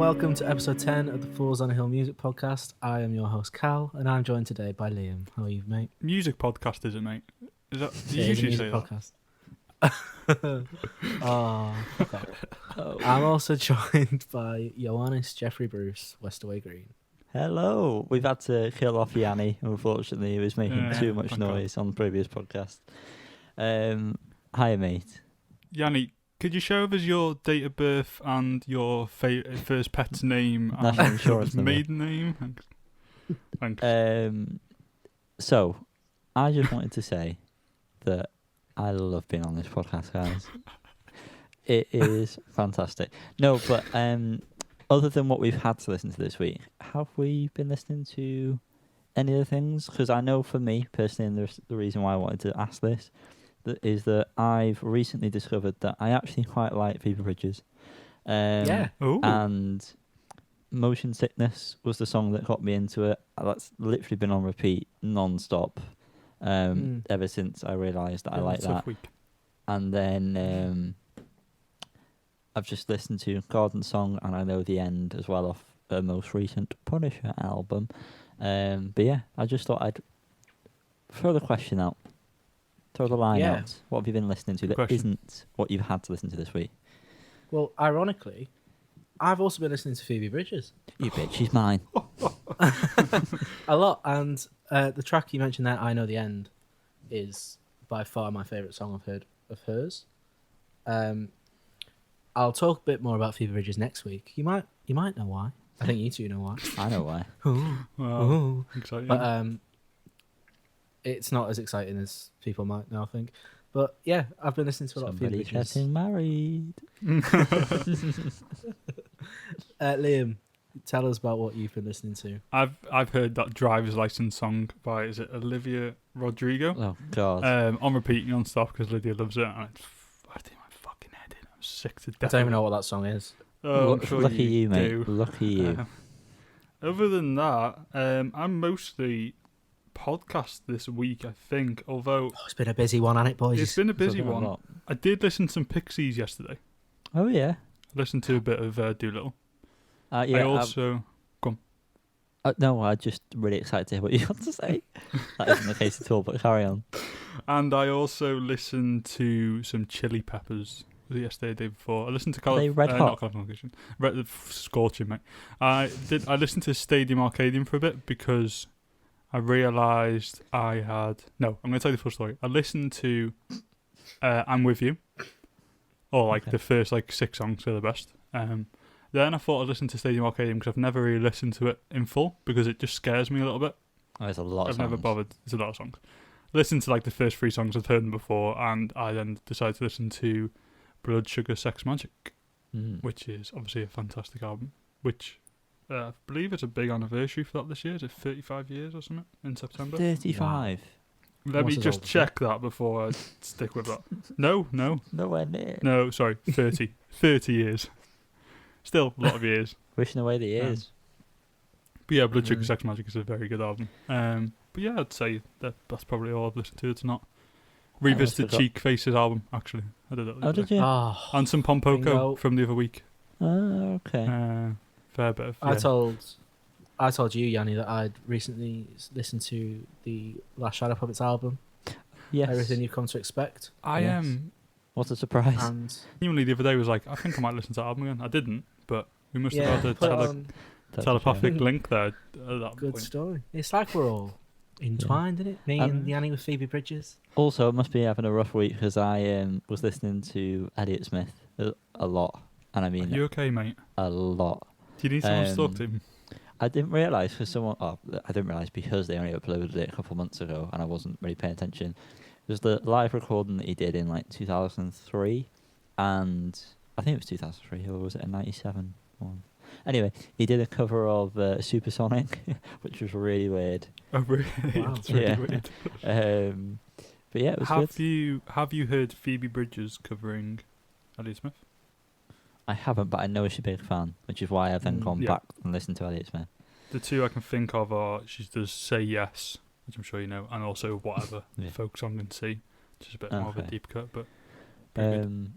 welcome to episode 10 of the Fools on a Hill Music Podcast. I am your host, Cal, and I'm joined today by Liam. How are you, mate? Music podcast, is it, mate? Is that you It is a usually music say podcast. Okay. I'm also joined by Ioannis Jeffrey Bruce, Westaway Green. Hello. We've had to kill off Yanni, unfortunately. He was making too much thank noise on the previous podcast. Hi, mate. Yanni, could you show us your date of birth and your first pet's name National and insurance number. maiden name? Thanks. So, I just wanted to say that I love being on this podcast, guys. It is fantastic. No, but other than what we've had to listen to this week, have we been listening to any other things? Because I know for me, personally, and the reason why I wanted to ask this, is that I've recently discovered that I actually quite like Phoebe Bridgers. Yeah. Ooh. And Motion Sickness was the song that got me into it. That's literally been on repeat non-stop ever since I realised that I like that. Week. And then I've just listened to Garden Song, and I know the end as well off her most recent Punisher album. But yeah, I just thought I'd throw the question out. Throw the line out. What have you been listening to that isn't what you've had to listen to this week? Well, ironically, I've also been listening to Phoebe Bridgers. You bitch, she's mine. A lot, and the track you mentioned there, I Know the End, is by far my favourite song I've heard of hers. I'll talk a bit more about Phoebe Bridgers next week. You might know why. I think you two know why. I know why. Wow. Exciting. But it's not as exciting as people might know, I think. But yeah, I've been listening to a lot of Phoebe Somebody Bridgers. getting married. Liam, tell us about what you've been listening to. I've heard that driver's license song by, is it Olivia Rodrigo? Oh, God. On repeat non-stop because Lydia loves it, and it's farting my fucking head in. I'm sick to I death. don't even know what that song is. Oh, I'm sure Lucky you, mate. do. Lucky you. Other than that, I'm mostly podcast this week, I think, although Oh, it's been a busy one, hasn't it, boys? it's been a busy It's a one. lot. I did listen to some Pixies yesterday. Oh, yeah. I listened to a bit of Doolittle. Yeah. I also... No, I'm just really excited to hear what you have to say. That isn't the case at all, but carry on. And I also listened to some Chili Peppers yesterday, the day before. I listened to Are they Red Hot? Not Californication. Scorching, mate. I listened to Stadium Arcadium for a bit because I realised I had... No, I'm going to tell you the full story. I listened to I'm With You, or the first 6 songs are the best. Then I thought I'd listen to Stadium Arcadium because I've never really listened to it in full because it just scares me a little bit. Oh, there's a lot of I've songs. never bothered. It's a lot of songs. Listened to the first 3 songs, I've heard them before, and I then decided to listen to Blood Sugar Sex Magic, which is obviously a fantastic album, which I believe it's a big anniversary for that this year. Is it 35 years or something in September? 35. Let What's me his just old check that before I stick with that. No. Nowhere near. No, sorry, 30. 30 years. Still a lot of years. Wishing away the years. But yeah, Blood Sugar Sex Magic is a very good album. But yeah, I'd say that's probably all I've listened to. It's not revisited Cheek Faces album, actually. I did that. Oh, did you? Oh, And some Pompoko bingo. from the other week. Oh, okay. Fair bit of... I told you, Yanni, that I'd recently listened to the Last Shadow Puppets album. Yes. Everything You've Come to Expect. I Yes. am... What a surprise. And Genuinely, the other day was I think I might listen to that album again. I didn't, but we must have had put it a on. telepathic link there at that Good point. story. It's like we're all entwined, isn't it? Me and Yanni with Phoebe Bridgers. Also, I must be having a rough week because I was listening to Elliott Smith a lot. And I mean, Are you okay, mate? a lot. Do you need someone to talk to him? I didn't realise because they only uploaded it a couple of months ago and I wasn't really paying attention. It was the live recording that he did in 2003, and I think it was 2003, or was it a 97 one? Anyway, he did a cover of Supersonic, which was really weird. Oh, really? Wow. It's really Yeah. weird. But yeah, it was good. Have you heard Phoebe Bridgers covering Elliott Smith? I haven't, but I know she's a big fan, which is why I've then gone Yeah. back and listened to Elliott Smith. The two I can think of are she does Say Yes, which I'm sure you know, and also Whatever, Yeah. folk song and sea, which is a bit more of a Okay. deep cut, but pretty good.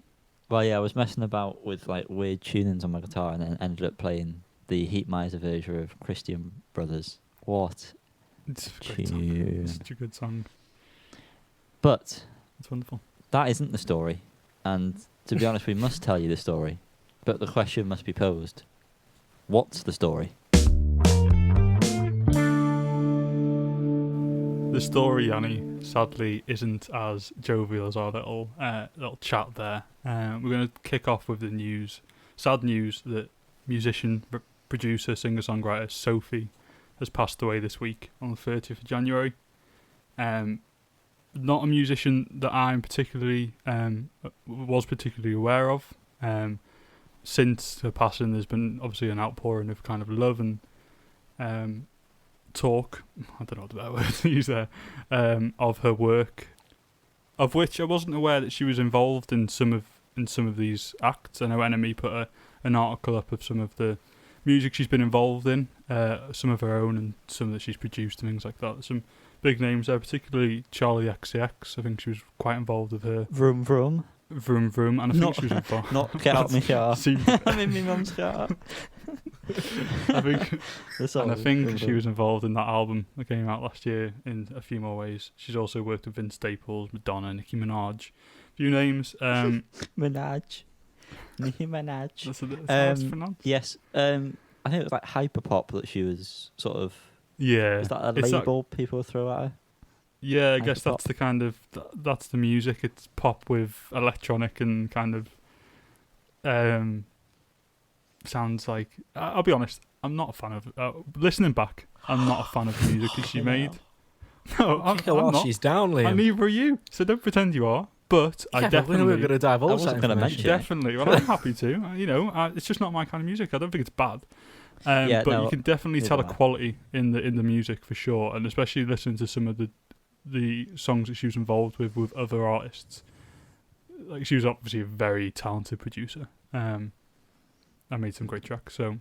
Well, yeah, I was messing about with like weird tunings on my guitar, and then ended up playing the Heat Miser version of Christian Brothers. What It's a great song. tune! It's such a good song. But It's wonderful. that isn't the story, and to be honest, we must tell you the story. But the question must be posed: what's the story? The story, Yanni, sadly isn't as jovial as our little chat there. We're going to kick off with the news. Sad news that musician, producer, singer-songwriter Sophie has passed away this week on the 30th of January. Not a musician that I'm was particularly aware of. Since her passing, there's been obviously an outpouring of kind of love and talk, I don't know what the better word to use there, of her work, of which I wasn't aware that she was involved in some of these acts. I know Enemy put an article up of some of the music she's been involved in, some of her own and some that she's produced and things like that. Some big names there, particularly Charlie XCX. I think she was quite involved with her. Vroom vroom. Vroom vroom, and I think she was involved. Not get out my car. I'm in my mum's car. I think Vroom she vroom. was involved in that album that came out last year in a few more ways. She's also worked with Vince Staples, Madonna, Nicki Minaj. A few names. Minaj. Nicki Minaj. That's how it's pronounced. Yes. I think it was like hyperpop that she was sort of. Yeah. Is that a label people throw at her? Yeah, I guess Hyperpop. that's the kind of that's the music. It's pop with electronic and kind of sounds like. I'll be honest, I'm not a fan of. Listening back, I'm not a fan of the music that she made. No, I'm not. She's down, Liam. And neither are you. So don't pretend you are. But I definitely. We're going to divulge I wasn't that gonna information. mention it. Definitely. Well, I'm happy to. It's just not my kind of music. I don't think it's bad. Yeah, but no, you can definitely neither tell a am I. quality in the music for sure, and especially listening to some of the songs that she was involved with other artists. Like, she was obviously a very talented producer. And made some great tracks. So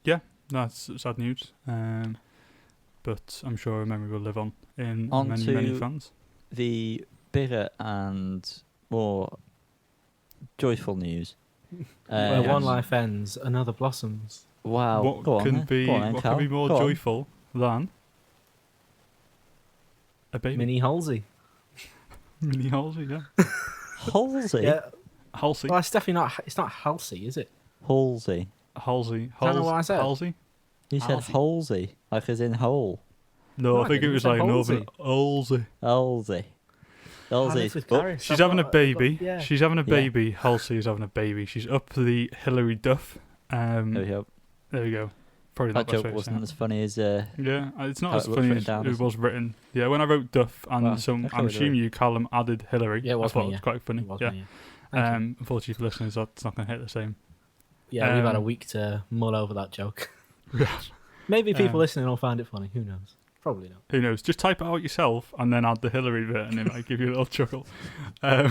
yeah, that's sad news. But I'm sure her memory will live on in On many to fans. The bigger and more joyful news. Where one Yes. life ends, another blossoms. Wow. What Go on, can then. be Go on, then, what Cal. can be more Go on. joyful than a baby? Mini Halsey. Mini Halsey, yeah. Halsey. Yeah. Halsey. Well, it's definitely not. It's not Halsey, is it? Halsey. Halsey. Don't know what I said. Halsey? You said Halsey, like as in hole. No, No, I I think it didn't. was I like said Northern Halsey. Halsey. I Halsey. live with Oh, Gary, so She's I've having a got- baby. yeah. She's having a Yeah. baby. Halsey is having a baby. She's up the Hillary Duff. there we go. There we go. Probably That not the best joke way to say wasn't it. as funny as. Yeah, it's not how as it was funny written as down, it is was written. Yeah, when I wrote Duff and Wow, some, okay I'm with it. assuming you, Callum, added Hillary. Yeah, it was I thought me, it was yeah. quite funny. It was Yeah. me, yeah. Thank you. Unfortunately for listeners, that's not going to hit the same. Yeah, we've had a um, week to mull over that joke. Yeah. Maybe people Um, listening will find it funny. Who knows? Probably not. Who knows? Just type it out yourself and then add the Hillary bit, and it might give you a little chuckle. But yeah,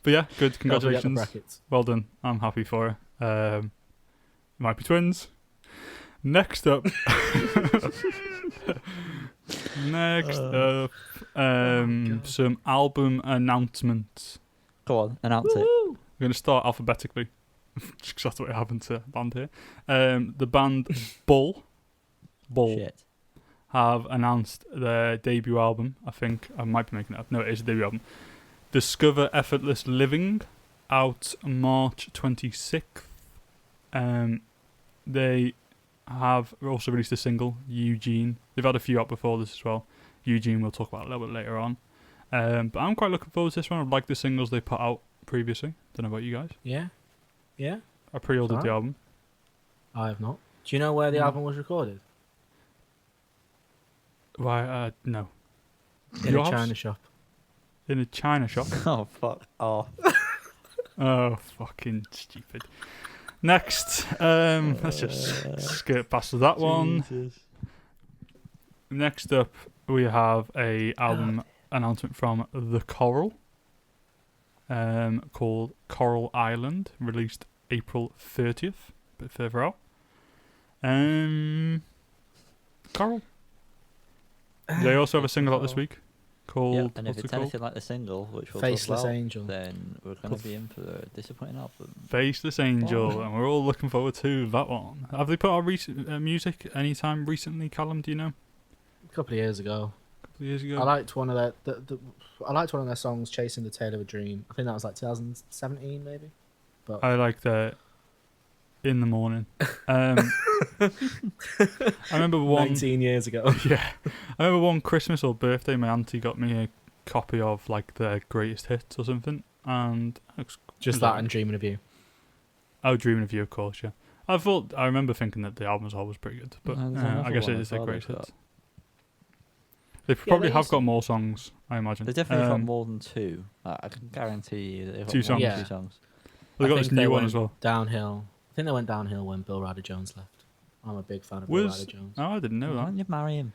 good. Don't forget the Congratulations. brackets. Well done. I'm happy for her. Might be twins. Next up. Some album announcements. Go on, announce it. We're going to start alphabetically. Just 'cause that's what happened to band here. The band Bull Shit. have announced their debut album. I think I might be making it up. No, it is a debut album. Discover Effortless Living, out March 26th. They have also released a single, Eugene. They've had a few out before this as well. Eugene we'll talk about a little bit later on. But I'm quite looking forward to this one. I like the singles they put out previously. Don't know about you guys. Yeah. Yeah. I pre-ordered the Alright. album. I have not. Do you know where the No. album was recorded? Why? No. In Your a house? China shop. In a China shop. Oh, fuck off. Oh, fucking stupid. Next, let's just skip past that one. Jesus. Next up, we have a album announcement from The Coral, called Coral Island, released April 30th, a bit further out. Coral. They also have a single out this week called. Yeah, and if what's it's it called? anything like the single, which we'll Faceless talk about, Angel. then we're going to be in for a disappointing album. Faceless Angel, Oh. and we're all looking forward to that one. Have they put out recent music anytime recently, Callum? Do you know? A couple of years ago. A couple of years ago. I liked one of I liked one of their songs, "Chasing the Tail of a Dream." I think that was like 2017, maybe. But I like the In the Morning. I remember one. 19 years ago. Yeah, I remember one Christmas or birthday, my auntie got me a copy of like their greatest hits or something, and Just that and "Dreaming of You." Oh, Dreaming of You, of course, yeah. I remember thinking that the album was always pretty good, but There's I another guess one it as is their well greatest they've hits. They probably they have used got to- more songs, I imagine. They definitely got Um, more than two. I can guarantee you they've got Two more songs. than Yeah. 2 songs. They got I this think they new one went as well. Downhill. I think they went downhill when Bill Ryder Jones left. I'm a big fan of Bill Was Ryder Jones. oh, I didn't know Why that. don't you marry him?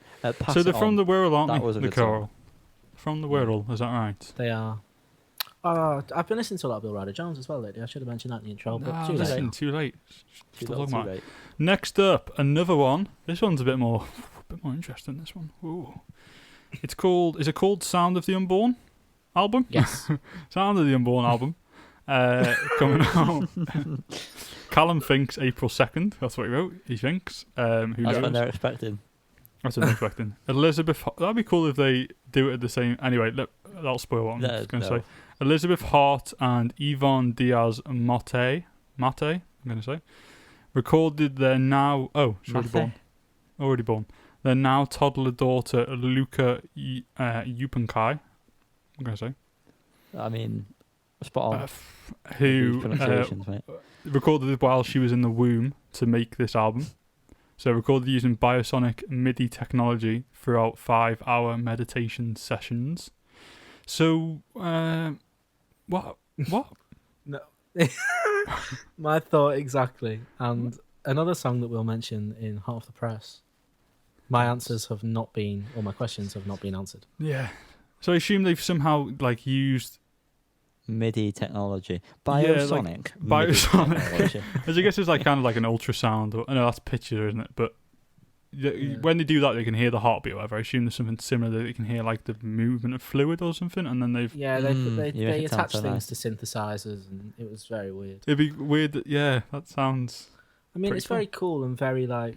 So they're from the Wirral, aren't That they? was a The good song. Coral. From the Wirral, is that right? They are. I've been listening to a lot of Bill Ryder Jones as well lately. I should have mentioned that in the intro, but Nah, too late. listen, too late. Too Still little, talking too about- late. Next up, another one. This one's a bit more interesting. This one. Ooh. It's called. Is it called Sound of the Unborn album? Yes. Sound of the Unborn album. Coming out. Callum thinks April 2nd. That's what he wrote. He thinks. Who That's knows? what they're expecting. That's what I'm expecting. Elizabeth. That'd be cool if they do it at the same. Anyway, that'll spoil what I'm No, going to no. say. Elizabeth Hart and Yvonne Diaz Mate. I'm going to say. Recorded their now. Oh, she's already Mathe. born. Already born. Their now toddler daughter Luca Yupankai. I'm going to say. I mean, spot on. These Who pronunciations, mate. recorded it while she was in the womb to make this album. So recorded using Biosonic MIDI technology throughout 5-hour meditation sessions. So, what? No. My thought exactly. And another song that we'll mention in Half the Press. My answers have not been, or my questions have not been answered. Yeah. So I assume they've somehow like used. MIDI technology. Yeah, like Biosonic. Biosonic. technology. As I guess it's like kind of like an ultrasound. Or, no, that's picture, isn't it? But Yeah. when they do that, they can hear the heartbeat or whatever. I assume there's something similar that they can hear like the movement of fluid or something, and then they've. Yeah, they You make they it sound attach so things nice. to synthesizers, and it was very weird. It'd be weird. Yeah, that sounds. I mean, Pretty it's cool. very cool and very like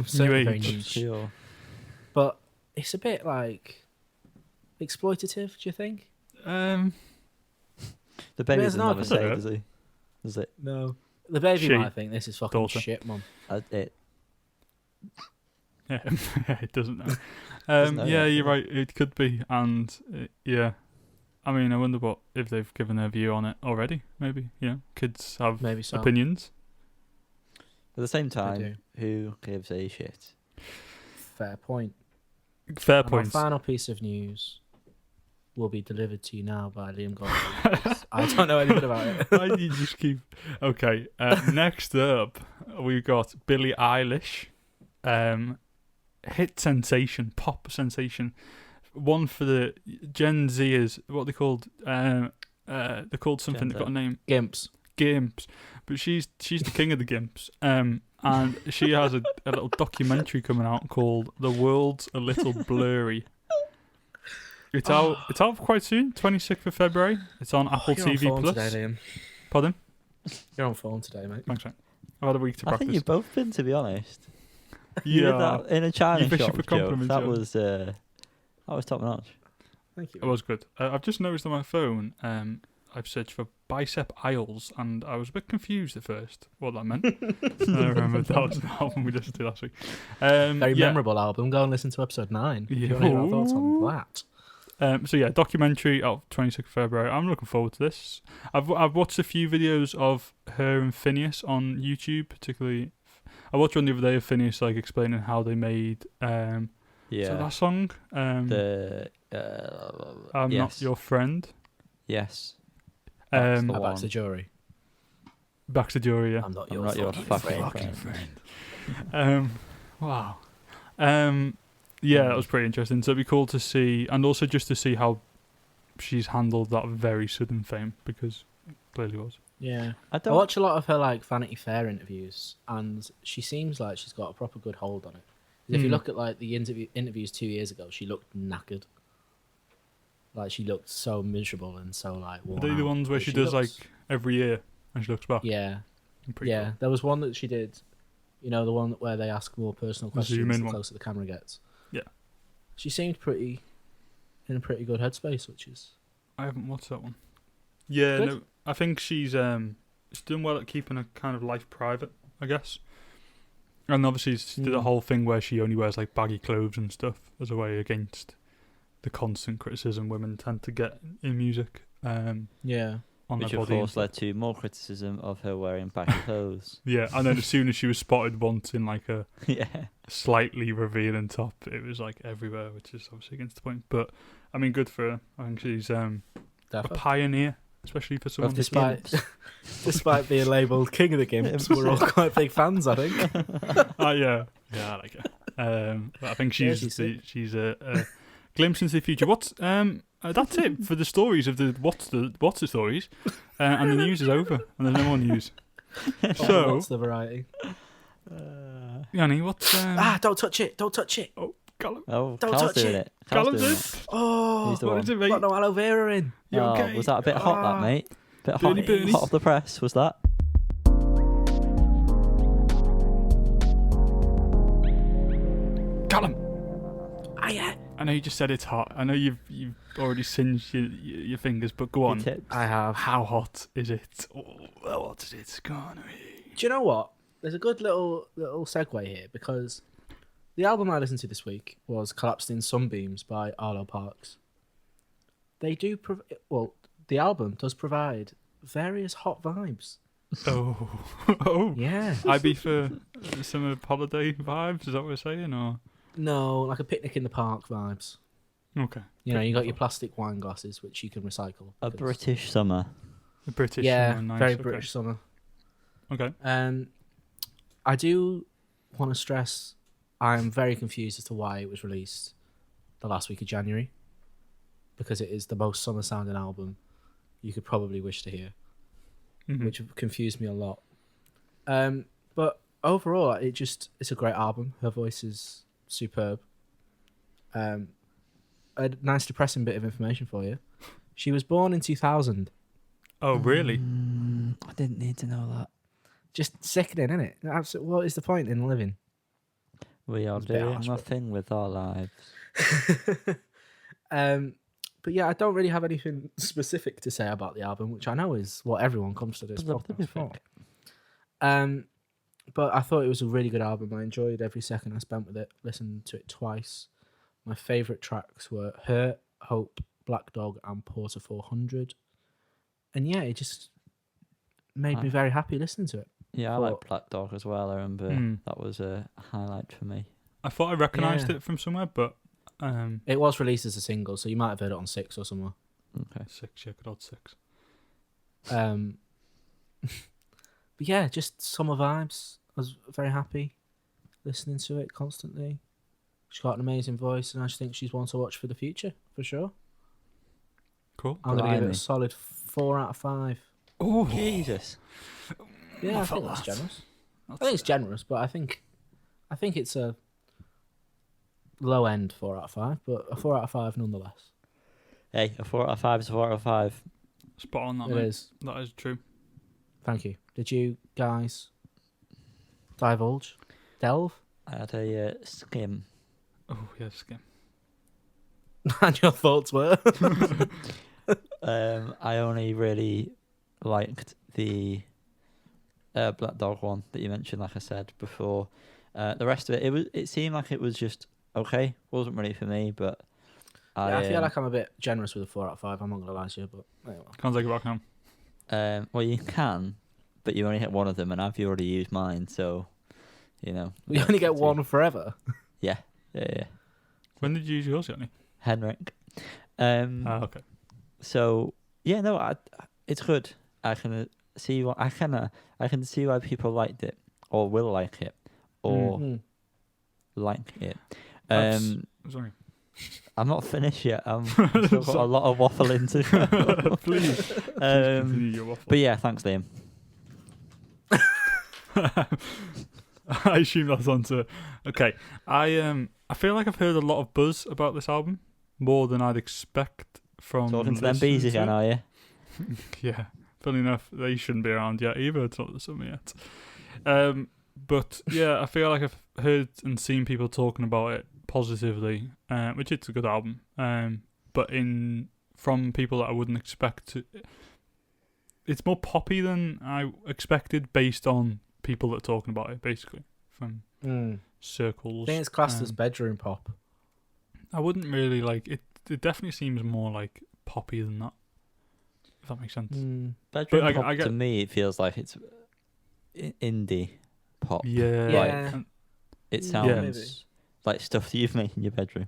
certainly very age. niche, Sure. but it's a bit like exploitative. Do you think? The baby There's doesn't an have a opposite. say, does he? Does it? No, the baby She. might think this is fucking Daughter. shit, mum. It Yeah, it doesn't know. Doesn't know Yeah, yet, you're yeah. right. It could be, and yeah. I mean, I wonder what if they've given their view on it already. Maybe kids have Maybe so. opinions. At the same do. time, who gives a shit? Fair point. Fair And our points. final piece of news will be delivered to you now by Liam Goldberg. I don't know anything about it. Why do you just keep? Okay. Next up, we've got Billie Eilish, hit sensation, pop sensation. One for the Gen Zers. What are they called? They're called something. Gen They've got a Z. name. Gimps. Gimps, but she's the king of the Gimps. And she has a little documentary coming out called "The World's a Little Blurry." It's out quite soon, 26th of February. It's on Apple You're on TV form Plus. today, Liam. Pardon? You're on form today, mate. Thanks, mate. I've had a week to I think practice. you've both been, to be honest. You did Yeah, that in a China fishing shop for joke. compliments, That was top notch. Thank you. it was good. I've just noticed on my phone. I've searched for bicep aisles, and I was a bit confused at first what that meant. I remember that was the album we listened to last week. Very yeah. memorable album. Go and listen to episode 9 if you want to hear our thoughts on that. So yeah, documentary out 26th of February. I'm looking forward to this. I've watched a few videos of her and Phineas on YouTube, particularly. I watched one the other day of Phineas like explaining how they made so that song. I'm Yes. not your friend. Yes. That's the Back one. to the jury. Back to Jury. Yeah. I'm not I'm your, not your fucking friend. Wow. Yeah, that was pretty interesting. So it'd be cool to see, and also just to see how she's handled that very sudden fame, because it clearly was. Yeah. I I don't. watch a lot of her like Vanity Fair interviews, and she seems like she's got a proper good hold on it. 'Cause if you Mm. look at like the interviews 2 years ago, she looked knackered. Like she looked so miserable and so like. Are they the ones where she does looks, like every year and she looks back? Yeah, Pretty yeah. cool. There was one that she did. You know, the one where they ask more personal questions the one. closer the camera gets. Yeah. She seemed in a pretty good headspace, which is. I haven't watched that one. Yeah, Good. no, I think she's doing well at keeping her kind of life private, I guess. And obviously she did a whole thing where she only wears like baggy clothes and stuff as a way against the constant criticism women tend to get in music. Yeah. On Which their of body course led to more criticism of her wearing baggy clothes. Yeah, and then as soon as she was spotted once in like a Yeah. slightly revealing top, it was like everywhere, which is obviously against the point. But I mean, good for her. I think she's a Definitely. pioneer, especially for someone. Despite being labelled king of the gimps, we're all quite big fans, I think. Yeah, I like her. But I think she's a glimpse into the future. That's it for the stories of the what's the stories, and the news is over, and there's no more news. So what's the variety? Yanni, what's Don't touch it! Don't touch it! Oh, Callum. Oh, Don't Carl's touch doing it. it. Carl's doing Callum's it. Oh, He's the what one. is it, mate? got no aloe vera in. You Oh, okay? was that a bit hot, that, mate? Bit hot, Burny burnies. hot off the press, was that? Callum. Yeah. I know you just said it's hot. I know you've already singed your fingers, but go on. Your tips. I have. How hot is it? Oh, how hot is it gonna be? Do you know what? There's a good little segue here because the album I listened to this week was "Collapsed in Sunbeams" by Arlo Parks. They do the album does provide various hot vibes. Oh, Yeah. I'd be for summer holiday vibes. Is that what we're saying, or No, like a picnic in the park vibes. okay? You know, you got your plastic wine glasses which you can recycle. A because- British summer. The British, Yeah, summer, nice, very okay. British summer. Okay. I do want to stress I am very confused as to why it was released the last week of January, because it is the most summer sounding album you could probably wish to hear, which confused me a lot. But overall, it's a great album. Her voice is superb. A nice depressing bit of information for you. She was born in 2000. Oh, really? I didn't need to know that. Just sickening, isn't it? Absolutely. What is the point in living? We are It's a bit doing harsh, but- nothing with our lives. But yeah, I don't really have anything specific to say about the album, which I know is what everyone comes to this podcast for. But I thought it was a really good album. I enjoyed every second I spent with it. Listened to it twice. My favourite tracks were Hurt, Hope, Black Dog, and Porter 400. And yeah, it just made me very happy listening to it. Yeah, I Thought- like Black Dog as well. I remember that was a highlight for me. I thought I recognised Yeah. it from somewhere, but It was released as a single, so you might have heard it on 6 or somewhere. Okay. 6, yeah, good old 6. But yeah, just summer vibes. I was very happy listening to it constantly. She's got an amazing voice, and I just think she's one to watch for the future, for sure. Cool. I'm going to give it Blimey. a solid 4 out of 5. Oh, Jesus. Yeah, I felt think that's that. generous. I think it's generous, but I think it's a low end 4 out of 5, but a 4 out of 5 nonetheless. Hey, a 4 out of 5 is a 4 out of 5. spot on that, It mate. is. That is true. Thank you. Did you guys delve? I had a skim. Oh, yes, skim. And your thoughts were? I only really liked the Black Dog one that you mentioned, like I said before. The rest of it seemed like it was just okay. Wasn't really for me, but I feel like I'm a bit generous with a 4 out of 5. I'm not going to lie to you, but anyway. Can't take it back now. well, you can, but you only get one of them, and I've already used mine, so you know. We only get one forever. Yeah. When did you use yours, Yanni? Henrik. Okay. So yeah, no, it's good. I can see I can see why people liked it or will like it or like it. Sorry. I'm not finished yet. I've still got a lot of waffling to go. Please. Continue your waffle. But yeah, thanks, Liam. I assume that's onto. Okay, I feel like I've heard a lot of buzz about this album, more than I'd expect from Talking to them listening bees to again, it. are you? Yeah, funny enough, they shouldn't be around yet either. It's not the summer yet. But yeah, I feel like I've heard and seen people talking about it positively, which it's a good album. But from people that I wouldn't expect to, it's more poppy than I expected based on people that are talking about it. Basically, from I circles. think it's classed as bedroom pop. I wouldn't really like it. It definitely seems more like poppy than that. If that makes sense. Bedroom I pop get- to me, it feels like it's indie pop. Yeah. Yeah. And It Yeah, sounds maybe. like stuff that you've made in your bedroom.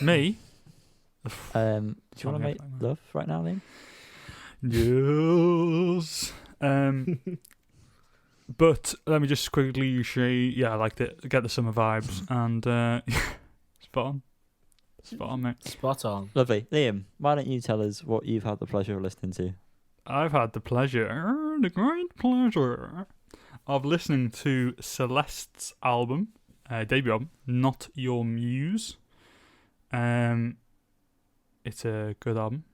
me. Do you want to Sorry, make like that. love right now, Liam? Yes. But let me just quickly say, yeah, I liked it. Get the summer vibes, and spot on. Spot on, mate. Spot on. Lovely. Liam, why don't you tell us what you've had the pleasure of listening to? I've had the great pleasure, of listening to Celeste's album, debut album, Not Your Muse. It's a good album.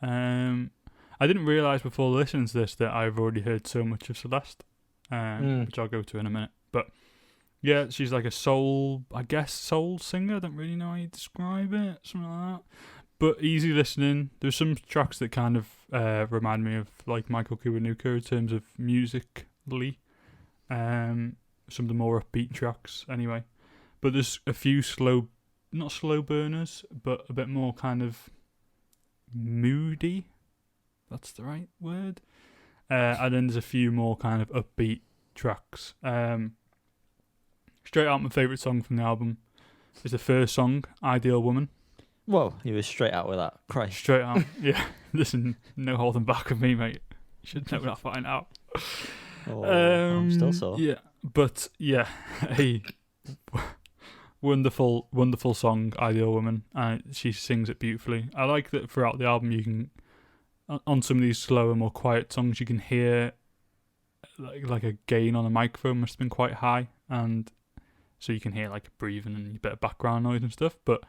I didn't realise before listening to this that I've already heard so much of Celeste, which I'll go to in a minute. But yeah, she's like a soul singer. I don't really know how you describe it, something like that. But easy listening. There's some tracks that kind of remind me of like Michael Kiwanuka in terms of musically. Some of the more upbeat tracks, anyway. But there's a few not slow burners, but a bit more kind of moody. That's the right word. And then there's a few more kind of upbeat tracks. Straight out, my favourite song from the album is the first song, Ideal Woman. Whoa, you were straight out with that. Christ. Straight out, yeah. Listen, no holding back of me, mate. You should know that by now. Oh, I'm still sore. Yeah, but yeah, a wonderful, wonderful song, Ideal Woman. She sings it beautifully. I like that throughout the album you can, on some of these slower, more quiet songs, you can hear like a gain on a microphone must have been quite high, and so you can hear like breathing and a bit of background noise and stuff, but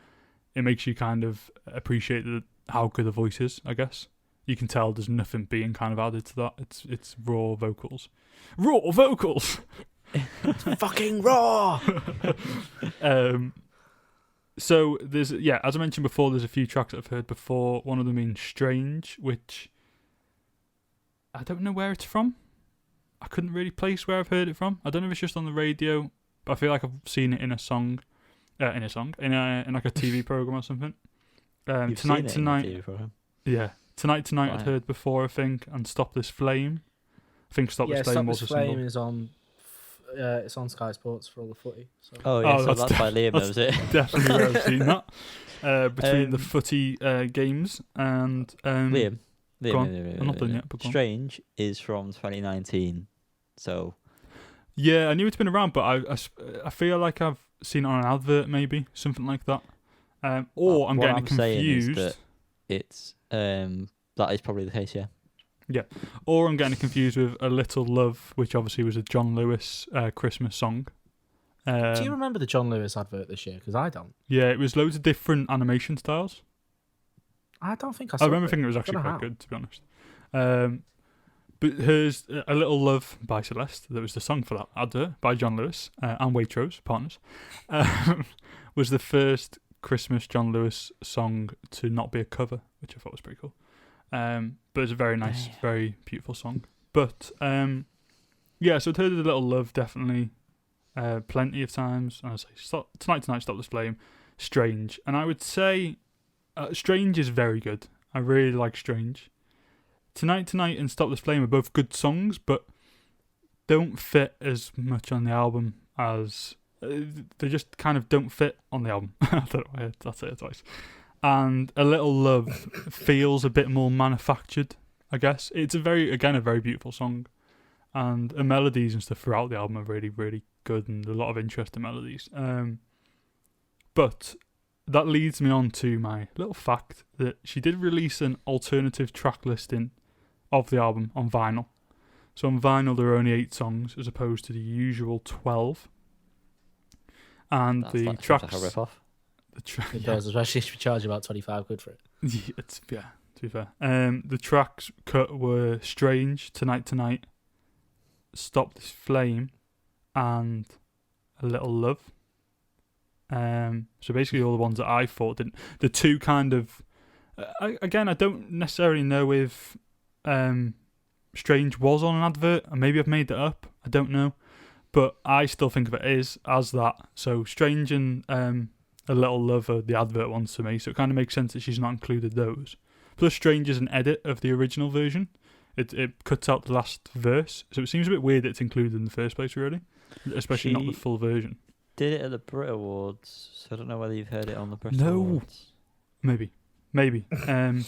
it makes you kind of appreciate how good the voice is, I guess. You can tell there's nothing being kind of added to that. It's raw vocals. Raw vocals! Fucking raw! So there's, yeah, as I mentioned before, there's a few tracks that I've heard before. One of them being Strange, which I don't know where it's from. I couldn't really place where I've heard it from. I don't know if it's just on the radio, but I feel like I've seen it in a song, in like a TV program or something. You've seen it in the TV program? Yeah, Tonight Right. I'd heard before, I think, and Stop This Flame. I think Stop This Flame was a Flame single. is on. It's on Sky Sports for all the footy. So. Oh, yeah, Oh, so that's that's why Liam knows it. Definitely where I've seen that. Between the Um, footy games and Liam, go on. Liam, I'm not done yet, but go on. Strange is from 2019, so Yeah, I knew it's been around, but I feel like I've seen it on an advert, maybe something like that. Or I'm what getting I'm saying is confused. that it's that is probably the case, yeah. Or I'm getting confused with A Little Love, which obviously was a John Lewis Christmas song. Do you remember the John Lewis advert this year? Because I don't. Yeah, it was loads of different animation styles. I don't think I I saw remember it. thinking it was actually Dunno quite how. good, to be honest. But hers, A Little Love by Celeste, that was the song for that advert by John Lewis and Waitrose, partners, was the first Christmas John Lewis song to not be a cover, which I thought was pretty cool. But it's a very nice, very beautiful song. But yeah, so I'd heard of A Little Love definitely plenty of times. And I was like, Tonight, Stop This Flame, Strange. And I would say Strange is very good. I really like Strange. Tonight and Stop This Flame are both good songs, but don't fit as much on the album as... they just kind of don't fit on the album. I don't know why that's it twice. And A Little Love feels a bit more manufactured, I guess. It's a very beautiful song. And the melodies and stuff throughout the album are really, really good, and a lot of interesting melodies. But that leads me on to my little fact that she did release an alternative track listing of the album on vinyl. So on vinyl there are only 8 songs as opposed to the usual 12. And That's the like tracks... like a rip-off. It does, especially if you charge about 25 quid for it. To be fair. The tracks cut were Strange, Tonight, Stop This Flame, and A Little Love. So basically all the ones that I thought didn't. The two kind of... I don't necessarily know if Strange was on an advert, and maybe I've made that up. I don't know. But I still think of it as that. So Strange and A Little Love are the advert ones to me, so it kind of makes sense that she's not included those. Plus Strange is an edit of the original version. It cuts out the last verse, so it seems a bit weird that it's included in the first place, really. Especially not the full version. Did it at the Brit Awards, so I don't know whether you've heard it on the Brit Awards. Maybe. And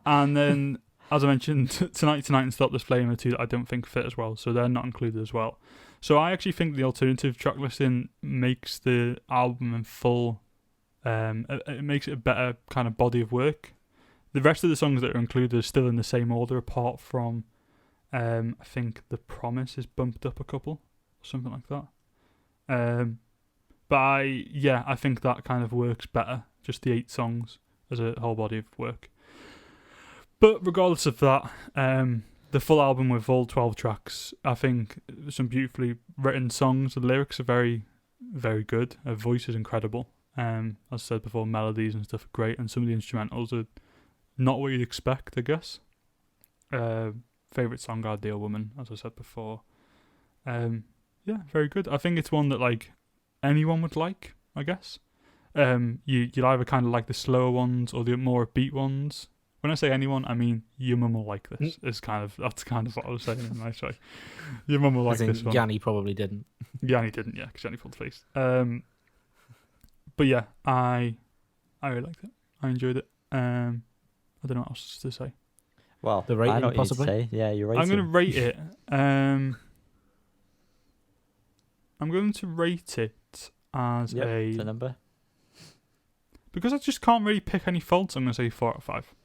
then, as I mentioned, Tonight and Stop This Flame are two that I don't think fit as well, so they're not included as well. So I actually think the alternative track listing makes the album in full, it makes it a better kind of body of work. The rest of the songs that are included are still in the same order, apart from, I think The Promise is bumped up a couple, something like that. But I think that kind of works better, just the 8 songs as a whole body of work. But regardless of that, the full album with all 12 tracks, I think some beautifully written songs. The lyrics are very, very good. Her voice is incredible. As I said before, melodies and stuff are great, and some of the instrumentals are not what you'd expect, I guess. Favourite song, Ideal Woman, as I said before. Very good. I think it's one that like anyone would like, I guess. You'd either kind of like the slower ones or the more upbeat ones. When I say anyone, I mean your mum will like this. That's kind of what I was saying in a nice way. Your mum will like this one. Yanni probably didn't. Yanni didn't, yeah, because Yanni pulled the face. But yeah, I really liked it. I enjoyed it. I don't know what else to say. Well, the rating I know what possibly. You'd say. Yeah, you're right. I'm going to rate it. I'm going to rate it as the number. Because I just can't really pick any faults. I'm going to say 4 out of 5.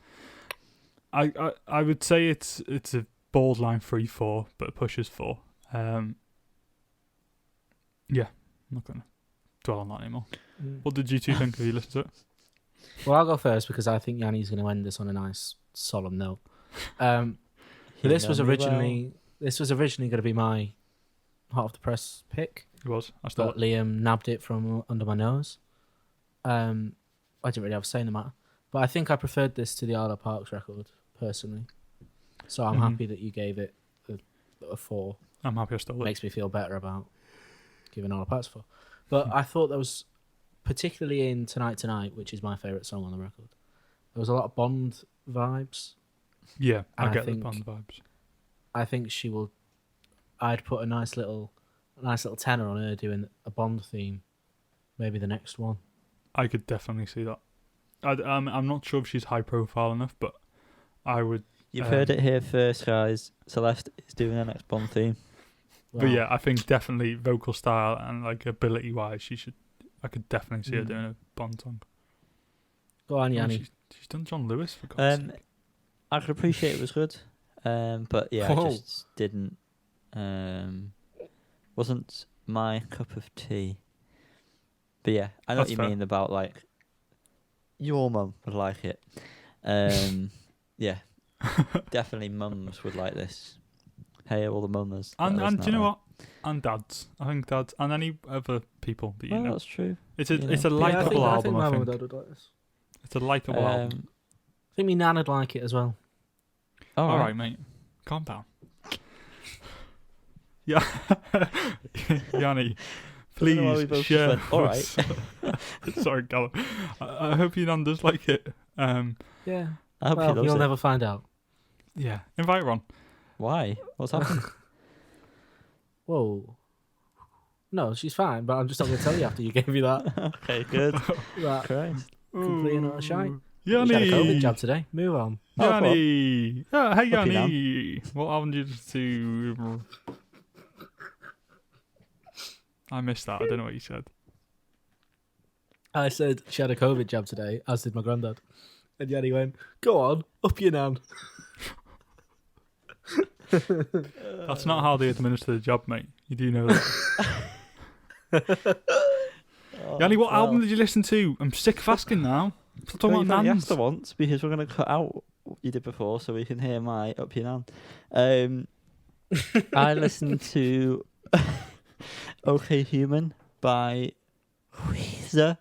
I would say it's a borderline 3-4, but it pushes 4. I'm not going to dwell on that anymore. What did you two think? Have you listened to it? Well, I'll go first because I think Yanni's going to end this on a nice solemn note. This was originally going to be my Heart of the Press pick. It was. But Liam nabbed it from under my nose. I didn't really have a say in the matter, but I think I preferred this to the Isle of Parks record personally. So I'm happy that you gave it a 4. I'm happy I stole it. Makes me feel better about giving Isle of Parks a 4. But I thought there was, particularly in Tonight, which is my favourite song on the record, there was a lot of Bond vibes. Yeah, And I get the Bond vibes. I think she will. I'd put a nice little tenor on her doing a Bond theme, maybe the next one. I could definitely see that. I'm not sure if she's high profile enough, but I would. You've heard it here first, guys. Celeste is doing her next Bond theme. Wow. But yeah, I think definitely vocal style and like ability wise, I could definitely see her doing a Bond song. Go on, Yanni. She's done John Lewis for God's sake. I could appreciate it was good, but yeah, I just didn't. Wasn't my cup of tea. But yeah, I know That's what you mean about like your mum would like it. Yeah, definitely mums would like this. Hey, all the mummers. And do you know what? And dads. I think dads and any other people that you know. That's true. It's a likeable album. I think. Dad would like this. It's a likeable album. I think my nan would like it as well. All right, mate. Calm down. Yeah, Yanni, please share. All right. Sorry, Callum. I hope your nan does like it. Yeah. I hope she loves you'll it. never find out. Yeah, invite her on. Why? What's happened? Whoa. No, she's fine, but I'm just not going to tell you after you gave me that. Okay, good. that Christ. complete and utter shite. Yanni. She had a COVID jab today. Move on. Yanni. Oh, hey, Hope you Yanni. What happened to... I missed that. I don't know what you said. I said she had a COVID jab today, as did my granddad. And Yanni went, go on, up your nan. That's not how they administer the job, mate. You do know that. Yanni, what album did you listen to? I'm sick of asking now. Stop talking You've about only Nans. asked her once because we're going to cut out what you did before so we can hear my Up Your Nan. I listened to OK Human by Weezer.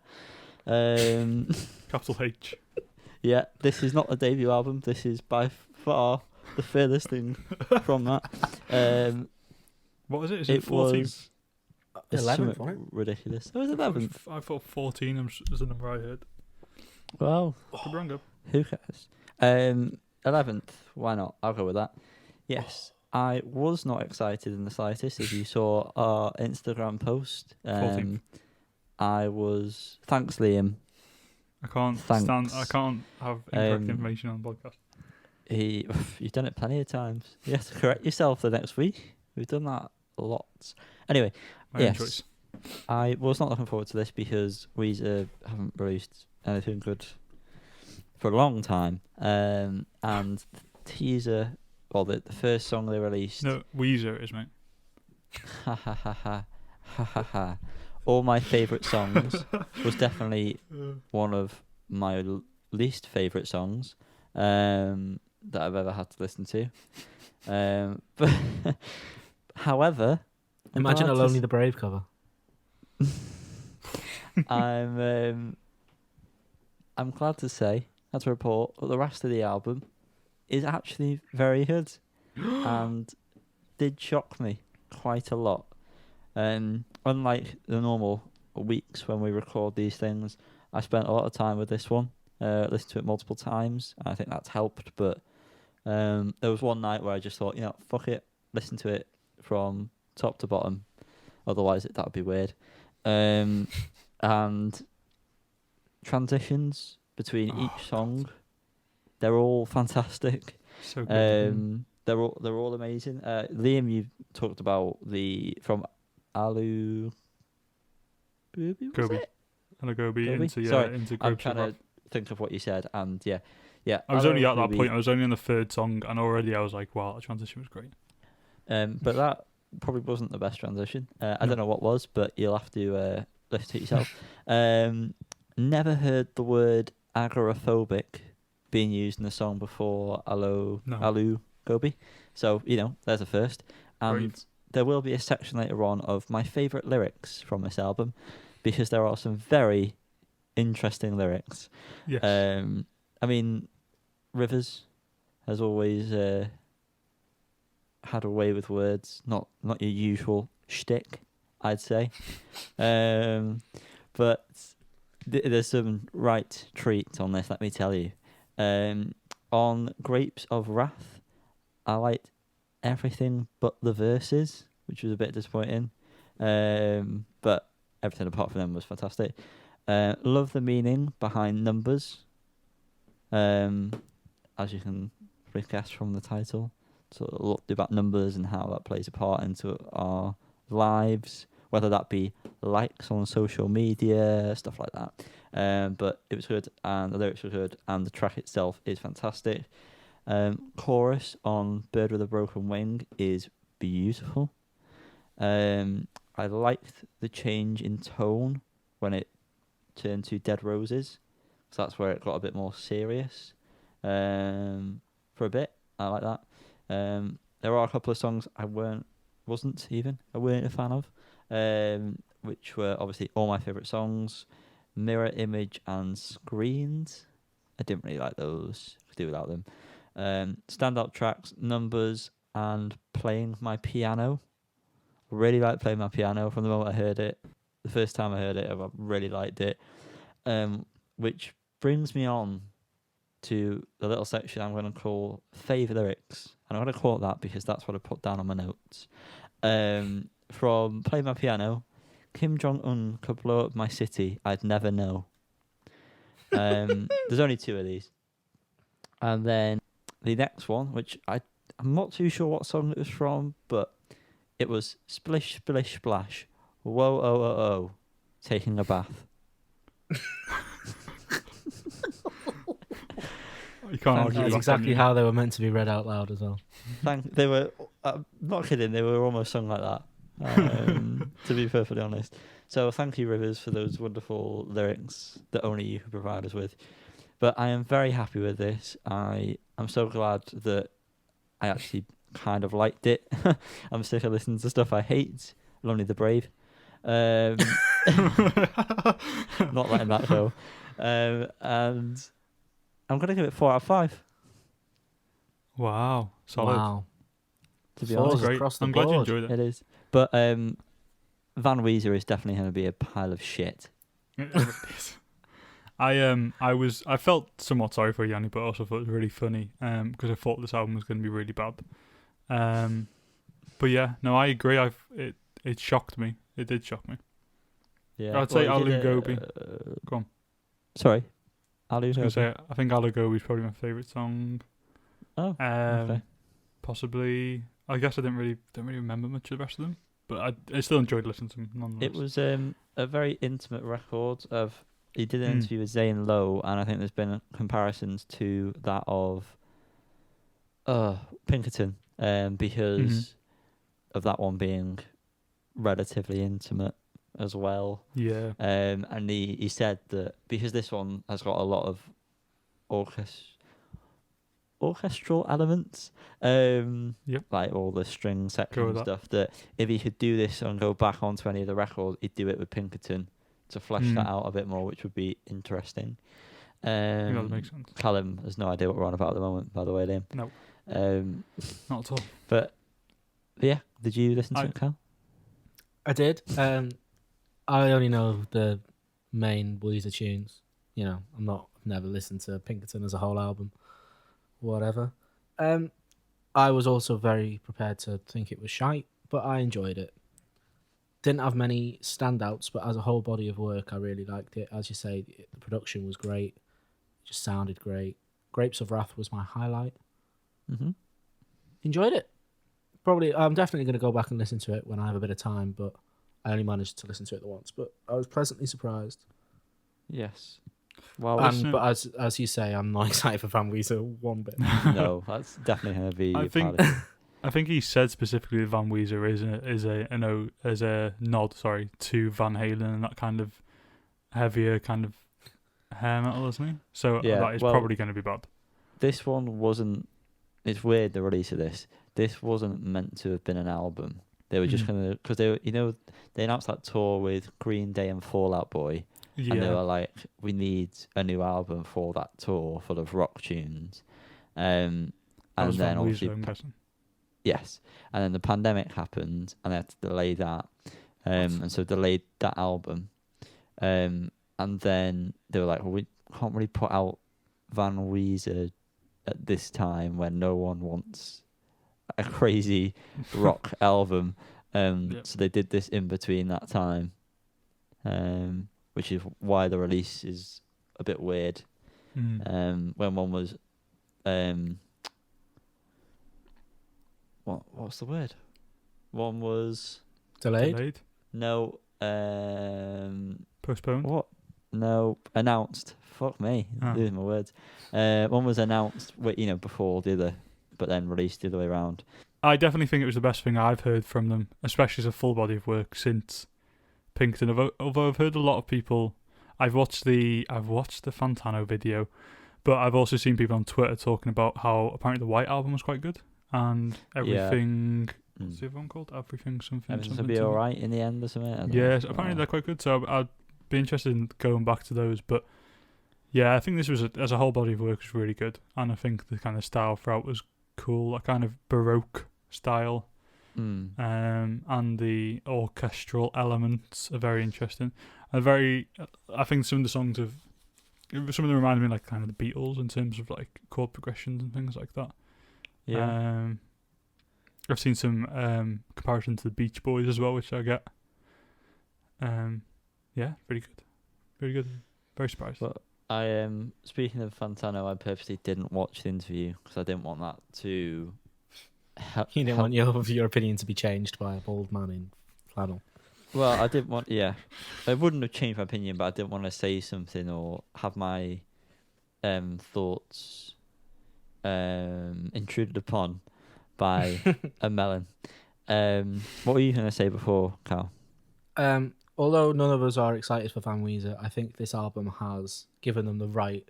Capital H. Yeah, this is not a debut album. This is by far the furthest thing from that. What was it? Is it 14? Was 11th, wasn't it? Ridiculous. It was 11th. I thought 14 was the number I heard. Well, Could be wrong, though. who cares? 11th. Why not? I'll go with that. Yes, I was not excited in the slightest. If you saw our Instagram post, 14th. I was. Thanks, Liam. I can't have incorrect information on the podcast. You've done it plenty of times. You have to correct yourself the next week. We've done that lots. Anyway, My own yes, choice. I was not looking forward to this because Weezer haven't released anything good for a long time. And the teaser, well, the first song they released. No, Weezer is, mate. Ha ha ha ha ha ha ha. All my favourite songs was definitely one of my least favourite songs that I've ever had to listen to. But however, Imagine a Lonely the Brave cover. I'm glad to say, had to report that the rest of the album is actually very good and did shock me quite a lot. Unlike the normal weeks when we record these things, I spent a lot of time with this one, listened to it multiple times. I think that's helped, but there was one night where I just thought, fuck it, listen to it from top to bottom. Otherwise, that would be weird. And transitions between each song, they're all fantastic. So good. They're all amazing. Liam, you talked about from Alu Gobi. And a Gobi into I'm groups trying of to think of what you said, and yeah. I was only at that Gobi, point. I was only on the third song, and already I was like, "Wow, the transition was great." but that probably wasn't the best transition. I don't know what was, but you'll have to listen to it yourself. Never heard the word agoraphobic being used in the song before Alu Gobi. So, there's a first. And Great. there will be a section later on of my favourite lyrics from this album, because there are some very interesting lyrics. Yes. I mean, Rivers has always had a way with words, not your usual shtick, I'd say. But there's some right treats on this, let me tell you. On Grapes of Wrath, I liked everything but the verses, which was a bit disappointing. But everything apart from them was fantastic. Love the meaning behind numbers. As you can guess from the title, sort of looked about numbers and how that plays a part into our lives, whether that be likes on social media, stuff like that. But it was good, and the lyrics were good, and the track itself is fantastic. Chorus on Bird with a Broken Wing is beautiful. I liked the change in tone when it turned to Dead Roses, so that's where it got a bit more serious. For a bit, I like that. There are a couple of songs I weren't a fan of, which were obviously all my favourite songs, Mirror Image and Screens. I didn't really like those, could do without them. Standout tracks, Numbers and Playing My Piano. Really liked Playing My Piano from the moment I heard it. The first time I heard it, I really liked it. Which brings me on to the little section I'm going to call Favourite Lyrics. And I'm going to call it that because that's what I put down on my notes. From Play My Piano, Kim Jong-un could blow up my city, I'd never know. There's only two of these. And then the next one, which I'm not too sure what song it was from, but it was Splish Splish Splash, whoa oh oh oh, taking a bath. You can't argue That's with exactly how they were meant to be read out loud as well. They were, not kidding, they were almost sung like that, to be perfectly honest. So thank you, Rivers, for those wonderful lyrics that only you can provide us with. But I am very happy with this. I'm so glad that I actually kind of liked it. I'm sick of listening to stuff I hate. Lonely the Brave. Not letting that go. And I'm going to give it 4 out of 5. Wow, solid. Wow. To be Fours honest, Great. across the I'm glad you board. enjoyed it. it is. But Van Weezer is definitely going to be a pile of shit. I felt somewhat sorry for Yanni, but also thought it was really funny because I thought this album was going to be really bad. But yeah, no, I agree. It shocked me. It did shock me. Yeah, I'd say he did Alu Gobi. Go on. Sorry, Alu I was going Gobi. to say I think Alu Gobi is probably my favourite song. Oh, okay. Possibly. I guess I don't really remember much of the rest of them, but I still enjoyed listening to them nonetheless. It was a very intimate record. He did an interview with Zane Lowe, and I think there's been comparisons to that of Pinkerton, because of that one being relatively intimate as well. Yeah. And he said that because this one has got a lot of orchestral elements, Yep. like all the string section that. stuff, that if he could do this and go back onto any of the records, he'd do it with Pinkerton to flesh that out a bit more, which would be interesting. That makes sense. Callum has no idea what we're on about at the moment, by the way, Liam. No. Not at all. But yeah, did you listen to it, Cal? I did. I only know the main Weezer tunes. You know, I've never listened to Pinkerton as a whole album. Whatever. I was also very prepared to think it was shite, but I enjoyed it. Didn't have many standouts, but as a whole body of work, I really liked it. As you say, the production was great. It just sounded great. Grapes of Wrath was my highlight. Mm-hmm. Enjoyed it. I'm definitely going to go back and listen to it when I have a bit of time, but I only managed to listen to it once. But I was pleasantly surprised. Yes. Well, but as you say, I'm not excited for Van Weezer one bit. no, that's definitely going to be. I think he said specifically that Van Weezer is a nod, to Van Halen and that kind of heavier kind of hair metal, isn't he? So that is probably going to be bad. This one wasn't. It's weird the release of this. This wasn't meant to have been an album. They were just gonna, because they announced that tour with Green Day and Fall Out Boy. Yeah. And they were like, we need a new album for that tour full of rock tunes. And then obviously, yes. And then the pandemic happened and they had to delay that. And so delayed that album. And then they were like, well, we can't really put out Van Weezer at this time when no one wants a crazy rock album. So they did this in between that time. Which is why the release is a bit weird. When one was, what's the word? One was delayed. No. Postponed. What? No, announced. Fuck me, losing my words. One was announced, before the other, but then released the other way around. I definitely think it was the best thing I've heard from them, especially as a full body of work since Pinkerton. Although I've heard a lot of people, I've watched the Fantano video, but I've also seen people on Twitter talking about how apparently the White Album was quite good and everything. What's the other one called? Everything something. Everything's gonna be all right in the end or something. Yes, apparently they're quite good. So I'd be interested in going back to those. But yeah, I think this was as a whole body of work was really good, and I think the kind of style throughout was cool. A kind of Baroque style. And the orchestral elements are very interesting. I think some of the songs some of them remind me like kind of the Beatles in terms of like chord progressions and things like that. Yeah. I've seen some comparison to the Beach Boys as well, which I get. Yeah, pretty good. Very good. Very surprised. But speaking of Fantano, I purposely didn't watch the interview because I didn't want that to. You didn't want your opinion to be changed by a bald man in flannel. Well, I didn't want. Yeah, it wouldn't have changed my opinion, but I didn't want to say something or have my thoughts intruded upon by a melon. What were you going to say before, Cal? although none of us are excited for Van Weezer, I think this album has given them the right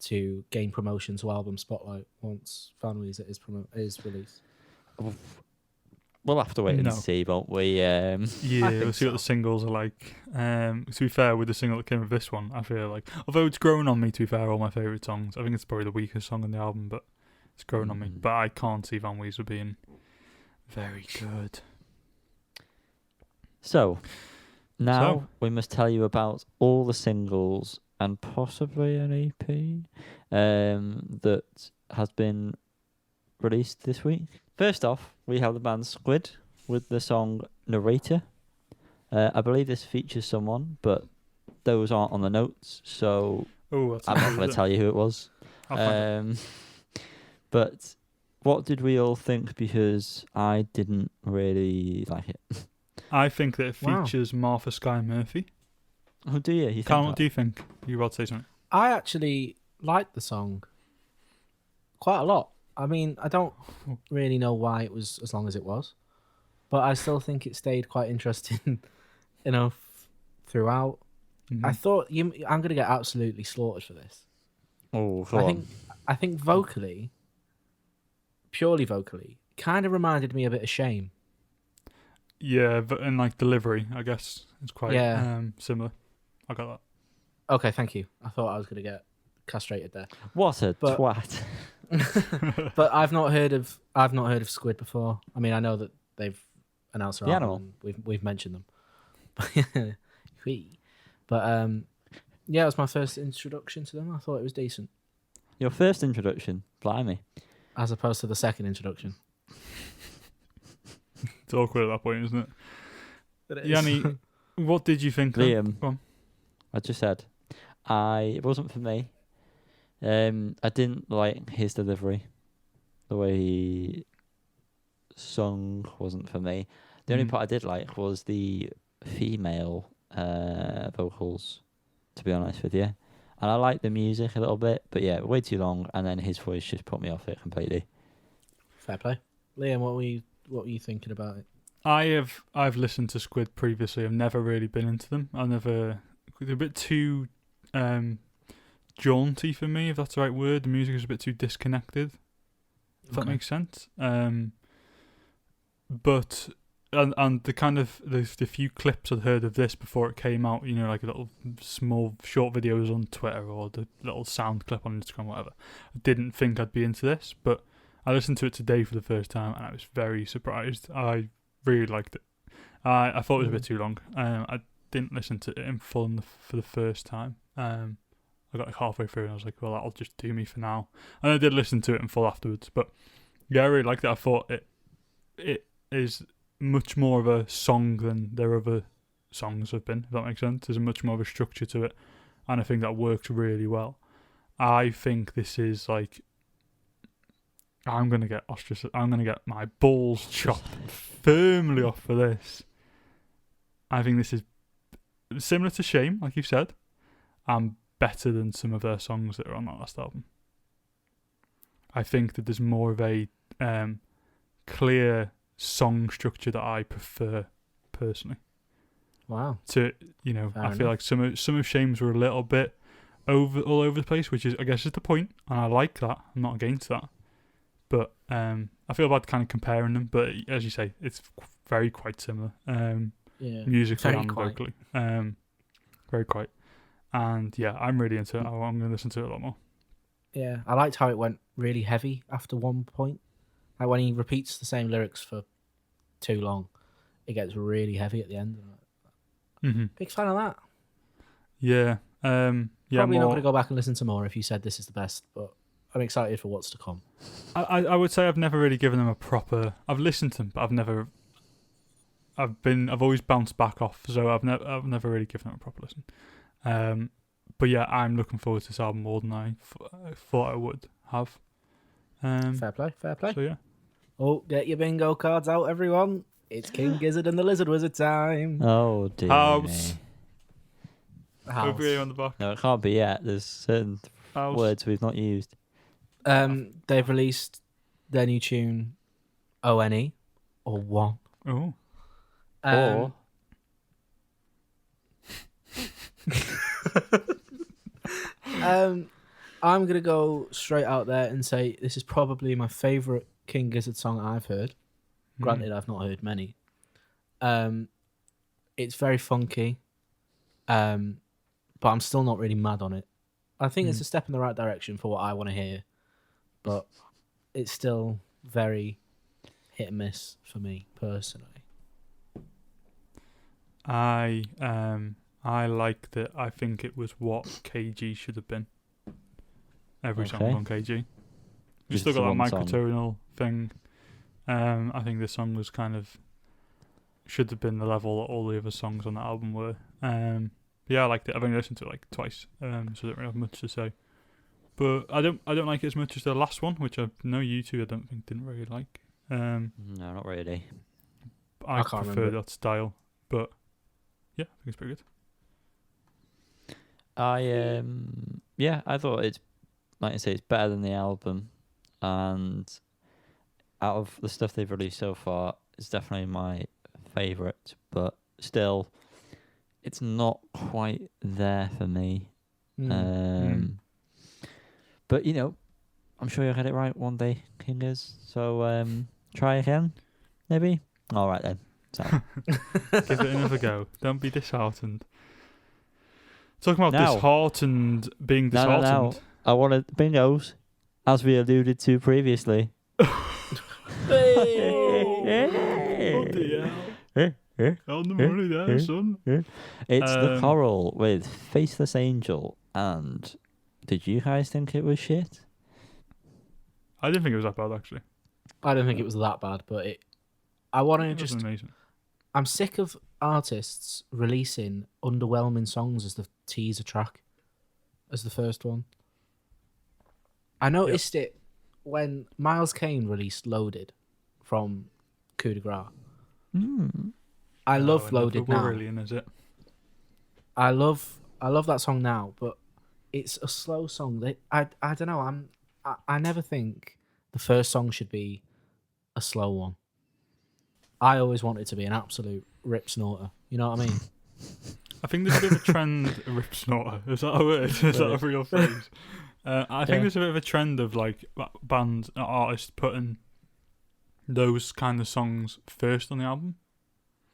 to gain promotion to album spotlight once Van Weezer is released. We'll have to wait and No. see, won't we? Yeah, think we'll see what so. the singles are like. To be fair, with the single that came with this one, I feel like, although it's grown on me, to be fair, all my favourite songs, I think it's probably the weakest song on the album, but it's grown on me. But I can't see Van Weezer being very good. So, now we must tell you about all the singles and possibly an EP that has been released this week. First off, we have the band Squid with the song Narrator. I believe this features someone, but those aren't on the notes, so Oh, I'm not going to tell you who it was. I'll find it. But what did we all think? Because I didn't really like it. I think that it Wow. features Martha Skye Murphy. Oh, do you? Carl, what that? do you think? You about to say something? I actually like the song quite a lot. I mean, I don't really know why it was as long as it was, but I still think it stayed quite interesting enough throughout. Mhm. I thought I'm gonna get absolutely slaughtered for this. Oh, go on. I think vocally, purely vocally, kind of reminded me a bit of Shame. Yeah, but in like delivery, I guess it's quite similar. I got that. Okay, thank you. I thought I was gonna get castrated there, What a but- twat. but I've not heard of Squid before. I mean, I know that they've announced their The album animal. and we've mentioned them. But yeah, it was my first introduction to them. I thought it was decent, Your first introduction, blimey. as opposed to the second introduction. It's awkward at that point, isn't it? Yanni, what did you think? Liam, Go on. I just said, it wasn't for me. I didn't like his delivery. The way he sung wasn't for me. The only part I did like was the female vocals, to be honest with you. And I liked the music a little bit, but yeah, way too long, and then his voice just put me off it completely. Fair play, Liam. What were you thinking about it? I've listened to Squid previously. I've never really been into them. They're a bit too jaunty for me, if that's the right word. The music is a bit too disconnected, if that makes sense. But the kind of the few clips I'd heard of this before it came out, you know, like little small short videos on Twitter or the little sound clip on Instagram, whatever. I didn't think I'd be into this, but I listened to it today for the first time and I was very surprised. I really liked it. I thought it was a bit too long. I didn't listen to it in full for the first time. I got like halfway through and I was like, well, that'll just do me for now. And I did listen to it in full afterwards. But yeah, I really liked it. I thought it is much more of a song than their other songs have been, if that makes sense. There's much more of a structure to it. And I think that works really well. I think this is like, I'm going to get ostracized. I'm going to get my balls chopped firmly off for this. I think this is similar to Shame, like you said, and better than some of their songs that are on that last album. I think that there's more of a clear song structure that I prefer personally. Wow. To, you know, Fair I feel enough. like some of Shame's were a little bit all over the place, which is, I guess, is the point, and I like that. I'm not against that. But I feel bad kind of comparing them, but as you say, it's very quite similar. Yeah. Musically Very and quite. vocally. Very quite. And yeah, I'm really into it. I'm going to listen to it a lot more. Yeah, I liked how it went really heavy after one point. Like when he repeats the same lyrics for too long, it gets really heavy at the end. Mm-hmm. Big fan of that. Yeah. Yeah. Probably not More, going to go back and listen to more if you said this is the best, but I'm excited for what's to come. I would say I've never really given them a proper. I've listened to them, but I've always bounced back off, so I've never really given them a proper listen. But yeah, I'm looking forward to this album more than I thought I would have. Fair play. So yeah. Oh, get your bingo cards out, everyone. It's King Gizzard and the Lizard Wizard time. Oh dear. House. me. House. Over here on the back. No, it can't be yet. There's certain House. words we've not used. They've released their new tune, ONE, or One. Oh. Or I'm gonna go straight out there and say this is probably my favourite King Gizzard song I've heard. Granted, I've not heard many. It's very funky, but I'm still not really mad on it. I think it's a step in the right direction for what I want to hear, but it's still very hit and miss for me personally. I liked it. I think it was what KG should have been. Every song Okay. on KG. You Just still got the that one song. microtonal thing. I think this song was kind of should have been the level that all the other songs on the album were. Yeah, I liked it. I've only listened to it like twice, so I don't really have much to say. But I don't like it as much as the last one, which I know you two I don't think didn't really like. No, not really. I can't prefer remember. that style, but yeah, I think it's pretty good. I thought it's, like I say, it's better than the album, and out of the stuff they've released so far, it's definitely my favourite, but still, it's not quite there for me. But you know, I'm sure you'll get it right one day, King is. So try again, maybe. All right then. So Give it another go. Don't be disheartened. Talking about Now. disheartened, being No. disheartened. I wanted bingos, as we alluded to previously. Bloody hell. On the money there, son. It's the Coral with Faceless Angel, and did you guys think it was shit? I didn't think it was that bad, actually. I don't think it was that bad, but I want to It was just. amazing. I'm sick of artists releasing underwhelming songs as the teaser track, as the first one. I noticed it when Miles Kane released Loaded from Coup de Grace. I love Loaded now. Brilliant, is it? I love that song now, but it's a slow song. I don't know. I never think the first song should be a slow one. I always want it to be an absolute rip snorter. You know what I mean? I think there's a bit of a trend. Rip snorter. Is that a word? Is that a real phrase? I think there's a bit of a trend of like bands, artists putting those kind of songs first on the album.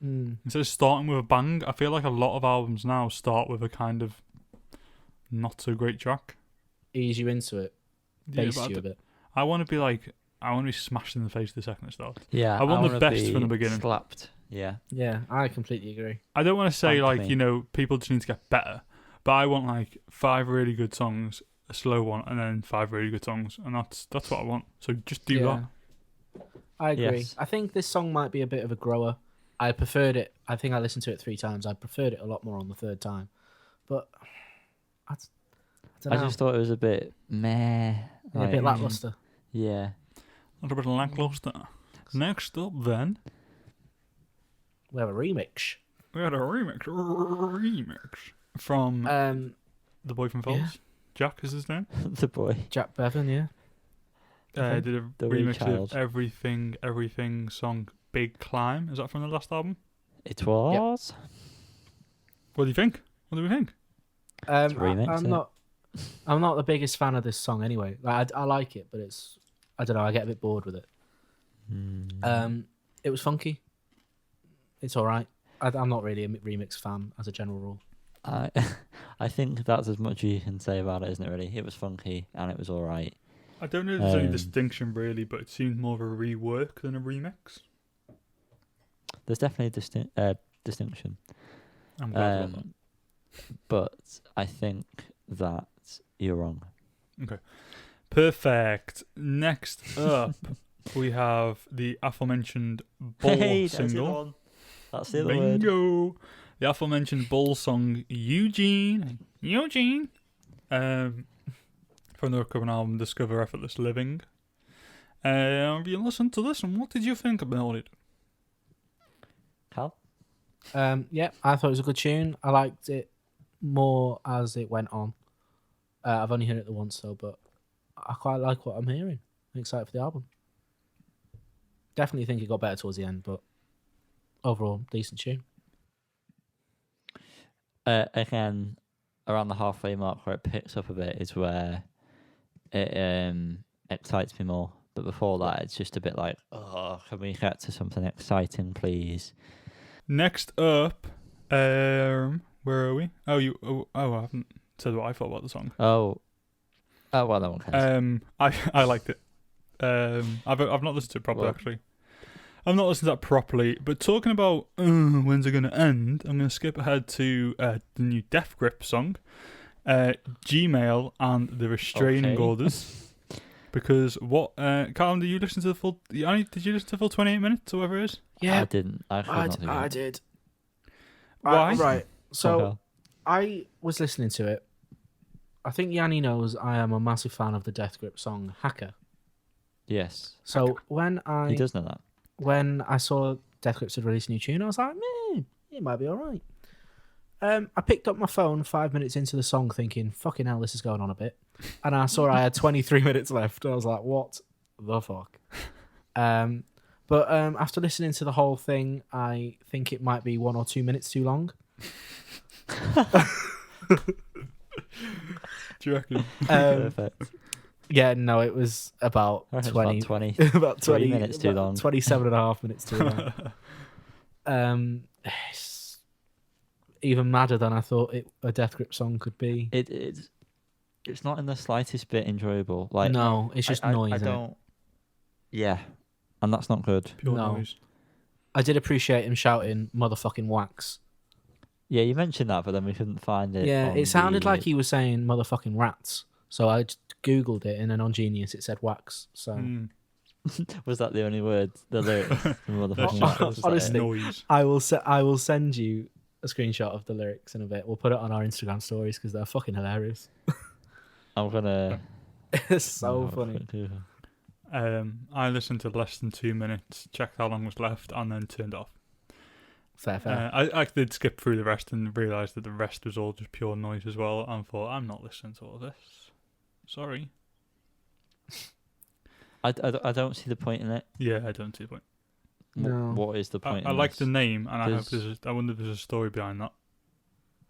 Instead of starting with a bang, I feel like a lot of albums now start with a kind of not so great track. Ease you into it, bass you a bit. I want to be smashed in the face the second it starts. Yeah, I want the wanna best be from the beginning. Slapped. Yeah. Yeah, I completely agree. I don't want to say Thank like, me. people just need to get better, but I want like 5 really good songs, a slow one, and then 5 really good songs, and that's what I want. So just do that. I agree. Yes. I think this song might be a bit of a grower. I preferred it. I think I listened to it 3 times. I preferred it a lot more on the 3rd time. But I don't know. I just thought it was a bit meh. A bit lackluster. Yeah. A little bit lackluster. Next up, then, We have a remix. we had a remix from the boy from Falls. yeah. Jack is his name. The boy. Jack Bevan, yeah. Okay. Did a The wee remix child. of Everything song Big Climb. Is that from the last album? It was. What do you think? What do we think? I'm remix, not the biggest fan of this song anyway. Like I like it, but I don't know, I get a bit bored with it. It was funky. It's all right. I'm not really a remix fan as a general rule. I think that's as much as you can say about it, isn't it, really? It was funky and it was alright. I don't know if there's any distinction really, but it seemed more of a rework than a remix. There's definitely a distinction. I'm glad about that. But I think that you're wrong. Okay. Perfect. Next up, we have the aforementioned Bull single. That's the other word. Bingo! The aforementioned Bull song, Eugene. From the upcoming album, Discover Effortless Living. Have you listened to this, and what did you think about it? Cal? Yeah, I thought it was a good tune. I liked it more as it went on. I've only heard it the once though, but I quite like what I'm hearing. I'm excited for the album. Definitely think it got better towards the end, but overall, decent tune. Again, around the halfway mark where it picks up a bit is where it excites me more. But before that, it's just a bit like, oh, can we get to something exciting, please? Next up, where are we? I haven't said what I thought about the song. Oh, well, no one cares. I liked it. I've not listened to it properly, Well- actually. I've not listened to that properly, but talking about when's it going to end, I'm going to skip ahead to the new Death Grip song, Gmail and the Restraining Okay. Orders. Because Callum, did you listen to the full? Yanni, did you listen to the full 28 minutes or whatever it is? Yeah, I didn't. I could not I did. Why? Right. So Okay. I was listening to it. I think Yanni knows I am a massive fan of the Death Grip song "Hacker." Yes. So when He does know that. when I saw Death Grips had released a new tune, I was like, it might be all right. I picked up my phone 5 minutes into the song thinking, fucking hell, this is going on a bit. And I saw I had 23 minutes left. And I was like, what the fuck? But after listening to the whole thing, I think it might be 1 or 2 minutes too long. Do you reckon? Perfect. Yeah, no, it was about I reckon it's 20, about 20. about 20 minutes too long. 27 and a half minutes too long. It's even madder than I thought a Death Grip song could be. It's not in the slightest bit enjoyable. Like No, it's just noise. I isn't it? don't. Yeah, and that's not good. Pure No. noise. I did appreciate him shouting "motherfucking wax." Yeah, you mentioned that, but then we couldn't find it. Yeah, on it sounded the- like he was saying "motherfucking rats." So I just googled it, and then on Genius it said "wax." So Mm. Was that the only word? The lyrics. The motherfucking That's wax, was that honestly, it? noise. I will send you a screenshot of the lyrics in a bit. We'll put it on our Instagram stories because they're fucking hilarious. I'm gonna. It's so Oh, funny. quick Google. I listened to less than 2 minutes, checked how long was left, and then turned off. Fair. I did skip through the rest and realised that the rest was all just pure noise as well, and thought, I'm not listening to all this. Sorry. I don't see the point in it. Yeah, I don't see the point. No. What is the point? I in like this? the name, and There's- I wonder if there's a story behind that.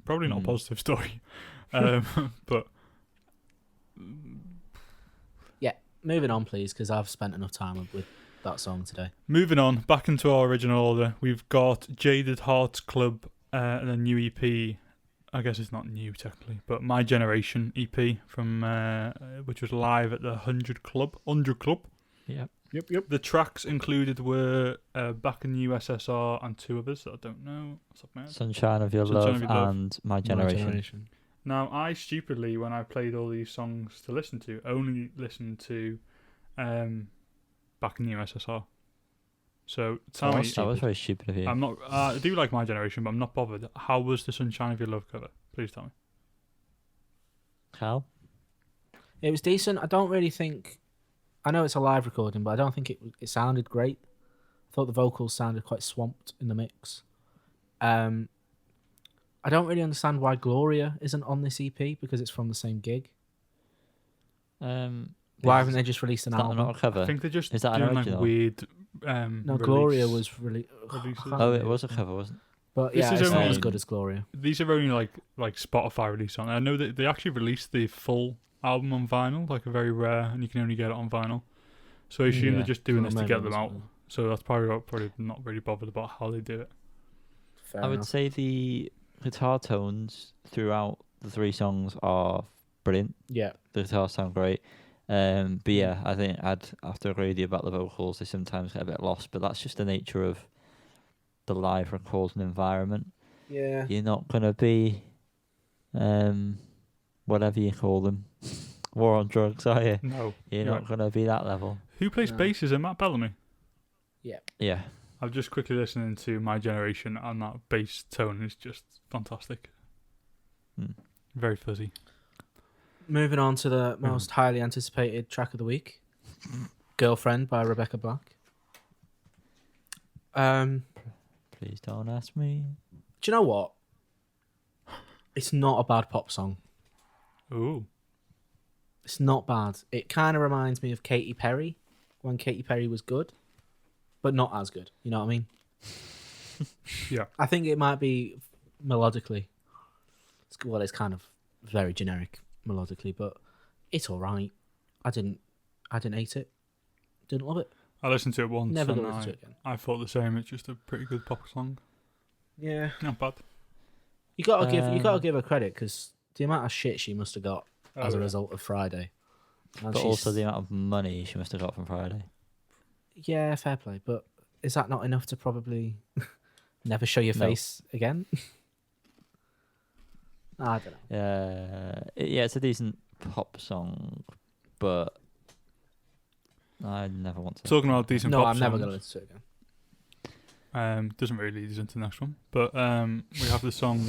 Probably not a Hmm. positive story, but Moving on, please, because I've spent enough time with that song today. moving on, back into our original order, we've got Jaded Hearts Club and a new EP. I guess it's not new technically, but My Generation EP from which was live at the 100 Club. Yep. Yep. The tracks included were Back in the USSR and two others that I don't know. What's up, man? Sunshine of Your Sunshine Love of Your Love. and My Generation. Now, I stupidly, when I played all these songs to listen to, only listened to Back in the USSR. So tell me, That was very stupid of you. I'm not. I do like My Generation, but I'm not bothered. How was the Sunshine of Your Love cover? Please tell me. How? It was decent. I don't really think. I know it's a live recording, but I don't think it sounded great. I thought the vocals sounded quite swamped in the mix. I don't really understand why Gloria isn't on this EP because it's from the same gig. Why haven't they just released an Is that album? not a cover? I think they're just Is that an doing like original? weird. No, Gloria was really. releases. Oh, it was a cover, wasn't it? But This yeah, is it's not only- as good as Gloria. These are only like Spotify release songs. I know that they actually released the full album on vinyl, like a very rare, and you can only get it on vinyl. So I assume Yeah. they're just doing Well, this to maybe get them that's out. what- So that's probably not really bothered about how they do it. Fair I would enough. say the guitar tones throughout the three songs are brilliant. Yeah. The guitars sound great. But yeah, I think I'd have to agree with you about the vocals. They sometimes get a bit lost, but that's just the nature of the live recording environment. Yeah. You're not going to be, whatever you call them, war on drugs, are you? No. You're You're not right. going to be that level. Who plays No. bass? Is it Matt Bellamy? Yeah. I'm just quickly listening to My Generation, and that bass tone is just fantastic. Hmm. Very fuzzy. Moving on to the most highly anticipated track of the week, "Girlfriend" by Rebecca Black. Please don't ask me. Do you know what? It's not a bad pop song. Ooh. It's not bad. It kind of reminds me of Katy Perry when Katy Perry was good, but not as good. You know what I mean? Yeah. I think it might be melodically. It's kind of very generic melodically, but it's all right. I didn't hate it. Didn't love it. I listened to it once Never and gonna listen to it again. I thought the same. It's just a pretty good pop song. Yeah, Not bad. you gotta give her credit because the amount of shit she must have got as a yeah. result of Friday. And But also the amount of money she must have got from Friday. yeah, fair play. But is that not enough to probably never show your No. face again? I don't know. Yeah, it's a decent pop song, but I never want to. Talking about decent No, pop I'm never songs, gonna listen to it again. doesn't really lead us into the next one. But we have the song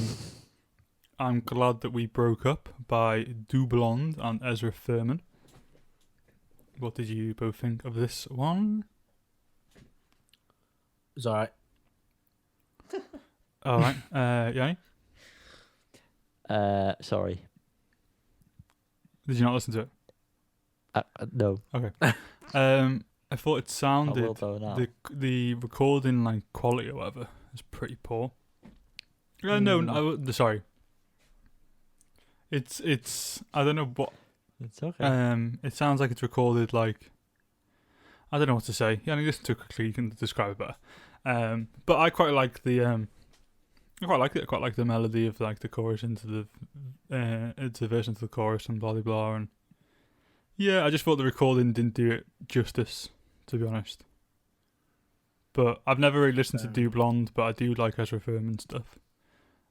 I'm Glad That We Broke Up by Du Blonde and Ezra Furman. What did you both think of this one? It's alright. Alright, Yanni? Sorry. Did you not listen to it? No. Okay. I thought it I sounded will though now. the recording like quality or whatever is pretty poor. Sorry. It's I don't know what. It's okay. It sounds like it's recorded like I don't know what to say. Yeah, listen to it quickly. You can describe it better. But I quite like the I quite like it. I quite like the melody of like the chorus into the verse into the chorus and blah blah blah. And yeah, I just thought the recording didn't do it justice, to be honest. But I've never really listened to Do Blonde, but I do like Ezra Furman stuff.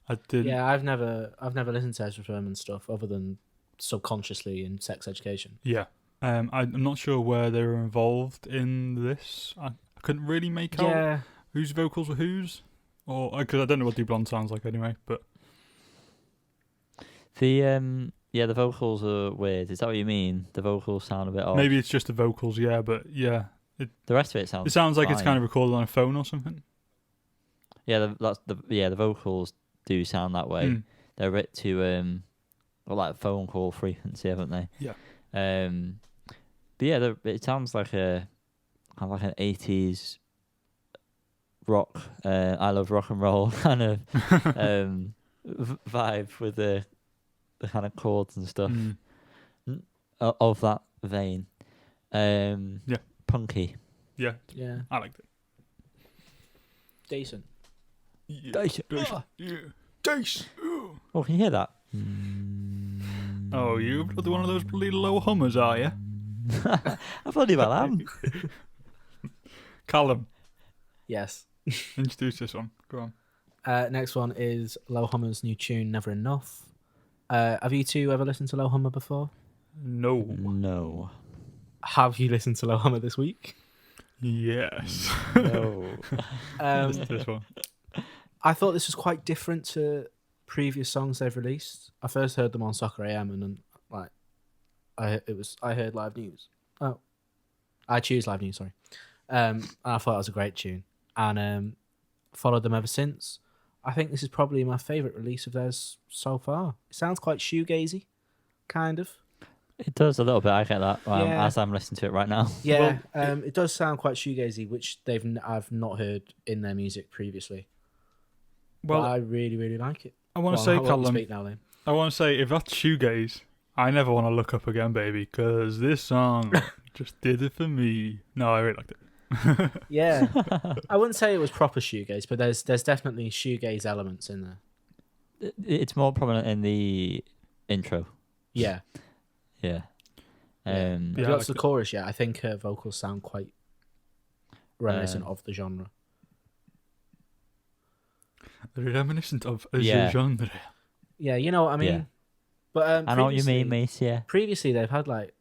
I did. Yeah, I've never listened to Ezra Furman stuff other than subconsciously in Sex Education. Yeah. I'm not sure where they were involved in this. I couldn't really make out Yeah, whose vocals were whose, or because I don't know what Do Blonde sounds like anyway. But The the vocals are weird. Is that what you mean? The vocals sound a bit odd. maybe it's just the vocals. Yeah, but yeah, The rest of it sounds. it sounds like it's fine. kind of recorded on a phone or something. Yeah, the vocals do sound that way. Mm. They're a bit too like phone call frequency, haven't they? Yeah. But yeah, it sounds like an 80s rock. I love rock and roll kind of vibe with the kind of chords and stuff of that vein. Punky. Yeah, yeah, I liked it. decent. Yeah. Dice. Yeah. Dice. Oh, can you hear that? Oh, you bloody one of those bloody low hummers, are you? I bloody well am. Callum, Yes. introduce this one. Go on. Next one is Low Hummer's new tune, Never Enough. Have you two ever listened to Low Hummer before? No. No. Have you listened to Low Hummer this week? Yes. No. Listen to this one. I thought this was quite different to previous songs they've released. I first heard them on Soccer AM and then I heard Live News. Oh, I choose Live News. Sorry, and I thought it was a great tune and followed them ever since. I think this is probably my favourite release of theirs so far. It sounds quite shoegazy, kind of. It does a little bit. I get that Yeah. as I'm listening to it right now. Yeah, it does sound quite shoegazy, which I've not heard in their music previously. Well, But I really, really like it. I want to Well, say, I'll let you Callum, speak now, Liam. I want to say, if that's shoegaze, I never want to look up again, baby, because this song just did it for me. No, I really liked it. Yeah, I wouldn't say it was proper shoegaze, but there's definitely shoegaze elements in there. It's more prominent in the intro. Yeah. Yeah. Have Yeah, you I got to liked the it. chorus yet? I think her vocals sound quite reminiscent of the genre. Reminiscent of a Yeah. genre. Yeah, you know what I mean. Yeah. But I know what you mean, previously- mate. Yeah. Previously, they've had like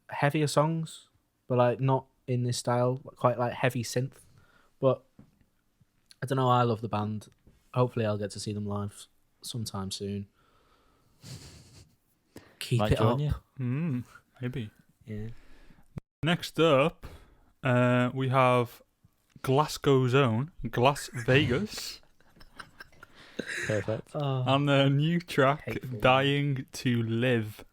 heavier songs, but like not in this style, quite like heavy synth. But I don't know. I love the band. Hopefully, I'll get to see them live sometime soon. Keep Might it join up. you. Maybe. Yeah. Next up, we have Glasgow's own Glass Vegas Perfect. Oh, and their new track, Hateful. Dying to Live,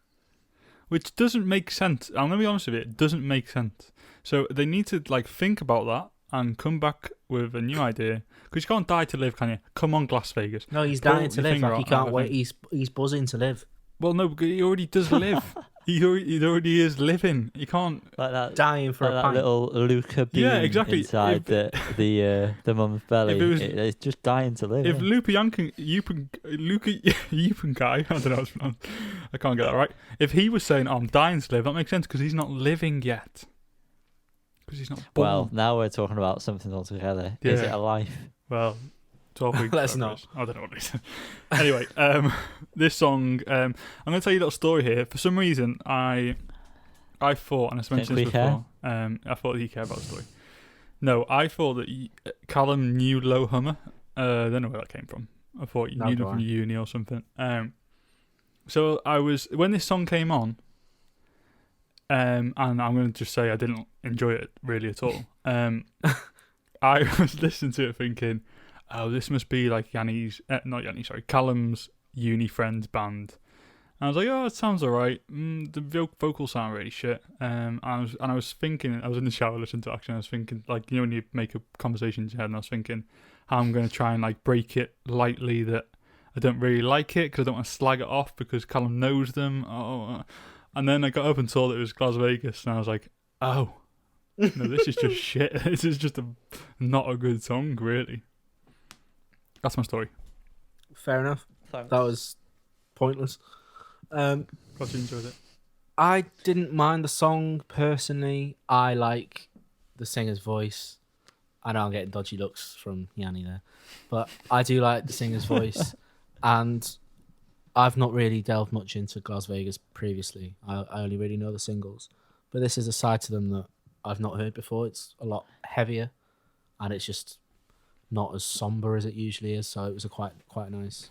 which doesn't make sense. I'm going to be honest with you, it doesn't make sense. So they need to like think about that and come back with a new idea. Because you can't die to live, can you? Come on, Glass Vegas. no, he's Pull dying to your live. finger Like he out, have can't a wait. think. He's buzzing to live. Well, no, because he already does live. He already is living. You can't. Like that, Dying for like a that pint. little Luca bean exactly. inside the mum's belly. If it was- It's just dying to live. If yeah. Luca Yupankai, I don't know how it's pronounced. I can't get that right. If he was saying, "I'm dying to live," that makes sense because he's not living yet. Because he's not born. Well, now we're talking about something altogether. Is it Yeah. a life? Well, 12 weeks. Let's whatever it not. is. I don't know what it is. Anyway, this song, I'm going to tell you a little story here. For some reason, I thought, and I mentioned this we care? before, I thought that you care about the story. No, I thought that Callum knew Low Hummer. I don't know where that came from. I thought you No, knew do them from I. uni or something. So when this song came on, and I'm going to just say I didn't enjoy it really at all. I was listening to it thinking, oh, this must be like Callum's uni friend's band. And I was like, oh, it sounds alright. The vocals sound really shit. I was thinking, I was in the shower listening to it actually, and I was thinking, like, when you make a conversation in your head, and I was thinking how I'm going to try and like break it lightly that I don't really like it because I don't want to slag it off because Callum knows them. And then I got up and saw that it was Las Vegas, and I was like, oh, no, this is just shit. This is just not a good song, really. That's my story. Fair enough. Thanks. That was pointless. Glad you enjoyed it. I didn't mind the song personally. I like the singer's voice. I know I'm getting dodgy looks from Yanni there, but I do like the singer's voice, and I've not really delved much into Las Vegas previously. I only really know the singles, but this is a side to them that I've not heard before. It's a lot heavier, and it's just not as somber as it usually is. So it was a quite a nice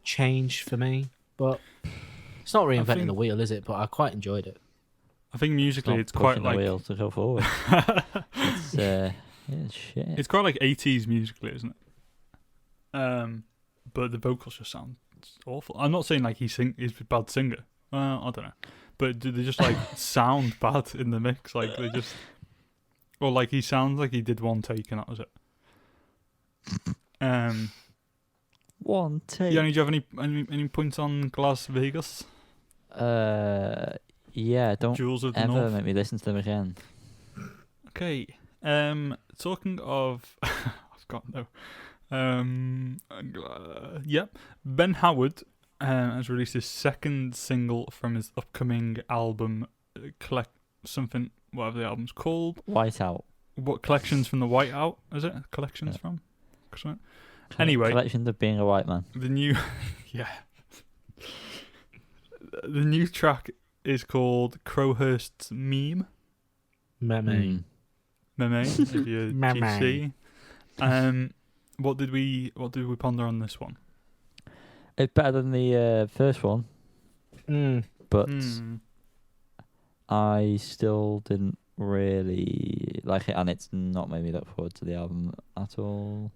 change for me. But it's not reinventing the wheel, is it? But I quite enjoyed it. I think musically Not it's quite pushing the like wheel to go forward. It's shit. it's quite like 80s musically, isn't it? But the vocals just sound awful. I'm not saying like he's a bad singer. I don't know, but they just like sound bad in the mix. Like they just, or like he sounds like he did one take and that was it. One take. Yanni, do you have any points on Las Vegas? Yeah, don't Jewels of the ever North. make me listen to them again. Okay. Talking of, I've got no. Yep. Ben Howard has released his second single from his upcoming album, whatever the album's called. Whiteout. What Collections from the Whiteout? Is it Collections Yeah. from? Something? Anyway, Collections of Being a White Man. the new, yeah, the new track is called Crowhurst's Meme. Meme. Meme, if you're Meme. GC. What did we ponder on this one? It's better than the first one, but I still didn't really like it, and it's not made me look forward to the album at all.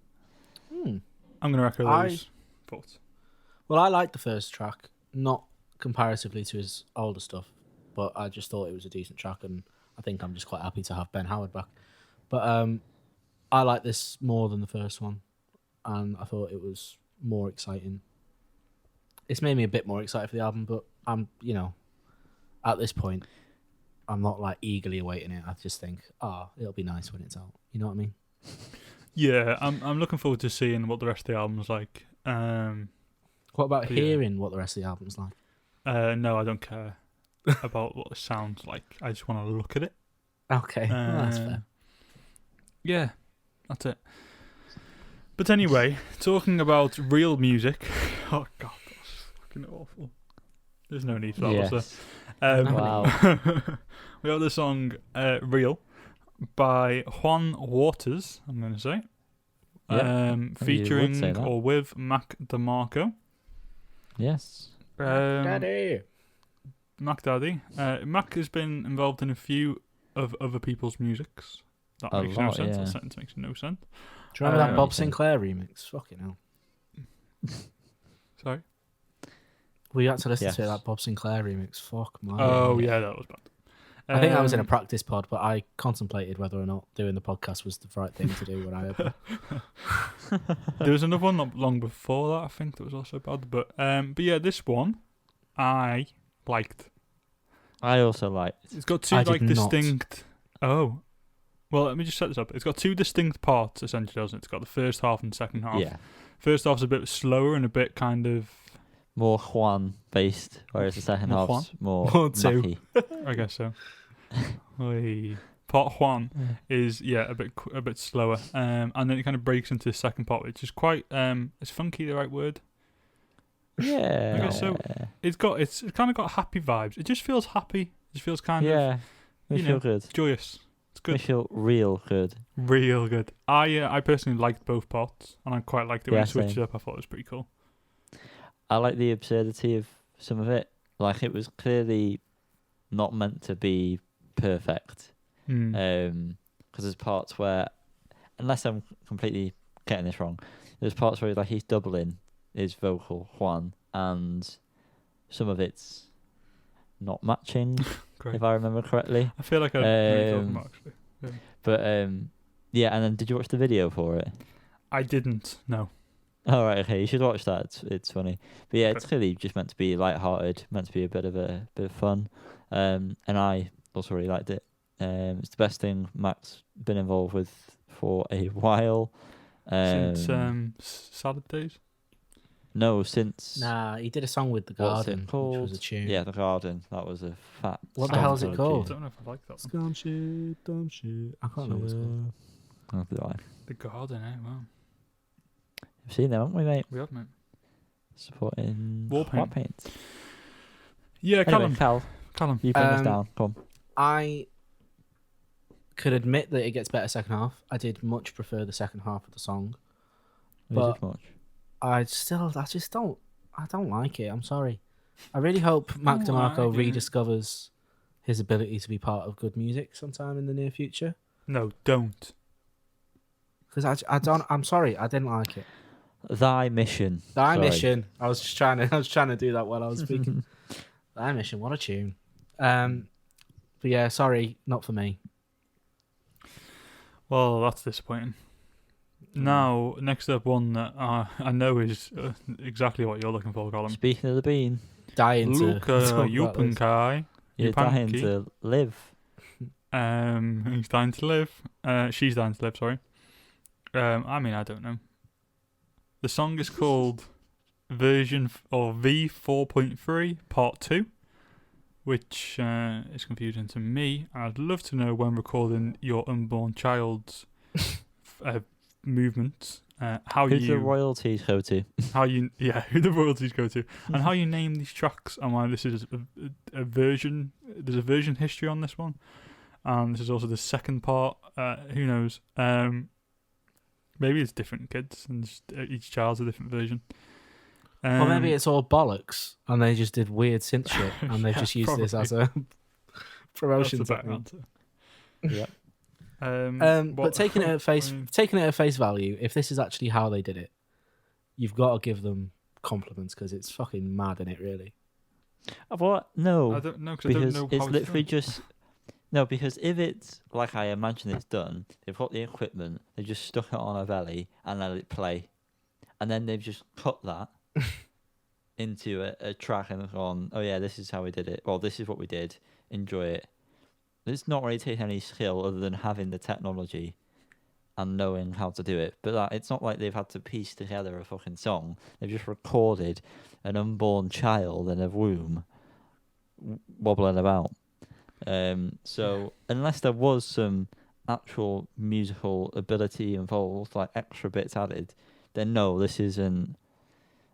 I'm going to echo those thoughts. Well, I liked the first track, not comparatively to his older stuff, but I just thought it was a decent track, and I think I'm just quite happy to have Ben Howard back. But I like this more than the first one, and I thought it was more exciting. It's made me a bit more excited for the album, but I'm, at this point, I'm not like eagerly awaiting it. I just think, it'll be nice when it's out. You know what I mean? Yeah, I'm looking forward to seeing what the rest of the album's like. What about hearing what the rest of the album's like? No, I don't care about what it sounds like. I just want to look at it. Okay, well, that's fair. Yeah, that's it. But anyway, talking about real music. Oh God, that was fucking awful. There's no need for that, was there? Wow. We have the song "Real" by Juan Waters. I'm going to say, featuring say that. or with Mac DeMarco. Yes. Daddy. Mac Daddy. Mac has been involved in a few of other people's musics. That A makes lot, no sense. yeah. That sentence makes no sense. Do you remember that Um, Bob Sinclair remix? Fucking hell. Sorry. We had to listen Yes. to that Bob Sinclair remix. Fuck my. Oh yeah, that was bad. I think I was in a practice pod, but I contemplated whether or not doing the podcast was the right thing to do when I heard that. There was another one not long before that, I think, that was also bad. But yeah, this one I liked. I also liked. It's got two I did like not. distinct. Oh, well, let me just set this up. It's got two distinct parts essentially, doesn't it? It's got the first half and second half. Yeah, First half's a bit slower and a bit kind of, more Juan based, whereas the second More half's more More two. Mackie. I guess so. Oi. Part one is a bit slower, and then it kind of breaks into the second part, which is quite is funky the right word? Yeah. I guess so. It's kind of got happy vibes. It just feels happy. It just feels kind of Yeah. We you feel know, good. joyous. It's We good, feel real good. real good. I personally liked both parts, and I quite liked it when Yeah, it switched same. up. I thought it was pretty cool. I like the absurdity of some of it. Like, it was clearly not meant to be perfect. Because there's parts where, unless I'm completely getting this wrong, there's parts where like he's doubling his vocal Juan, and some of it's not matching, Great. if I remember correctly. I feel like I know what you're talking about, actually. But yeah. And then, did you watch the video for it? I didn't. No. All right, okay, you should watch that. It's funny, but yeah, it's clearly just meant to be light-hearted, meant to be a bit of fun. And I also really liked it. It's the best thing Mac's been involved with for a while. Since Salad Days. No, since Nah, he did a song with The What's it Garden, which called? was a tune. Yeah, The Garden. That was a fat. What the hell is it stoned I called? don't know if I like that one. Scum shit, dumb shit. I can't know what it's called. Oh, do I? The Garden, Wow. We've seen them, haven't we, mate? We have, mate. Supporting War Paint. Paint. Yeah, Anyway, Callum. you bring us Um, down. Come on. I could admit that it gets better second half. I did much prefer the second half of the song. We but- did much. I don't like it. I'm sorry. I really hope Mac Oh, DeMarco I get it. rediscovers his ability to be part of good music sometime in the near future. No, don't. Because I'm sorry, I didn't like it. Thy Mission. Thy Sorry. Mission. I was trying to do that while I was speaking. Thy Mission. What a tune. But yeah, sorry, not for me. Well, that's disappointing. Now, next up, one that I know is exactly what you're looking for, Colin. Speaking of the bean, Dying to Luca talk about this. Yupankai. you're dying Yupanqui. to live. He's dying to live. She's dying to live, sorry. I mean, I don't know. The song is called V4.3 Part 2, which is confusing to me. I'd love to know when recording your unborn child's movements, how Who's the you royalties go to? who the royalties go to, and how you name these tracks, and why this is a version. There's a version history on this one, and this is also the second part. Who knows? Maybe it's different kids, and just, each child's a different version. Or maybe it's all bollocks and they just did weird synth shit and they've just used this as a promotion that's a better technique. answer. Yeah. But taking it at face value, if this is actually how they did it, you've got to give them compliments because it's fucking mad, in it really. What? No. I don't know because I don't Because know it's how literally done. just. No, because if it's like I imagine it's done, they've got the equipment, they just stuck it on a belly and let it play. And then they've just cut that into a track and gone, oh yeah, this is how we did it. Well, this is what we did. Enjoy it. It's not really taking any skill other than having the technology and knowing how to do it. But it's not like they've had to piece together a fucking song. They've just recorded an unborn child in a womb wobbling about. So unless there was some actual musical ability involved, like extra bits added, then no, this isn't.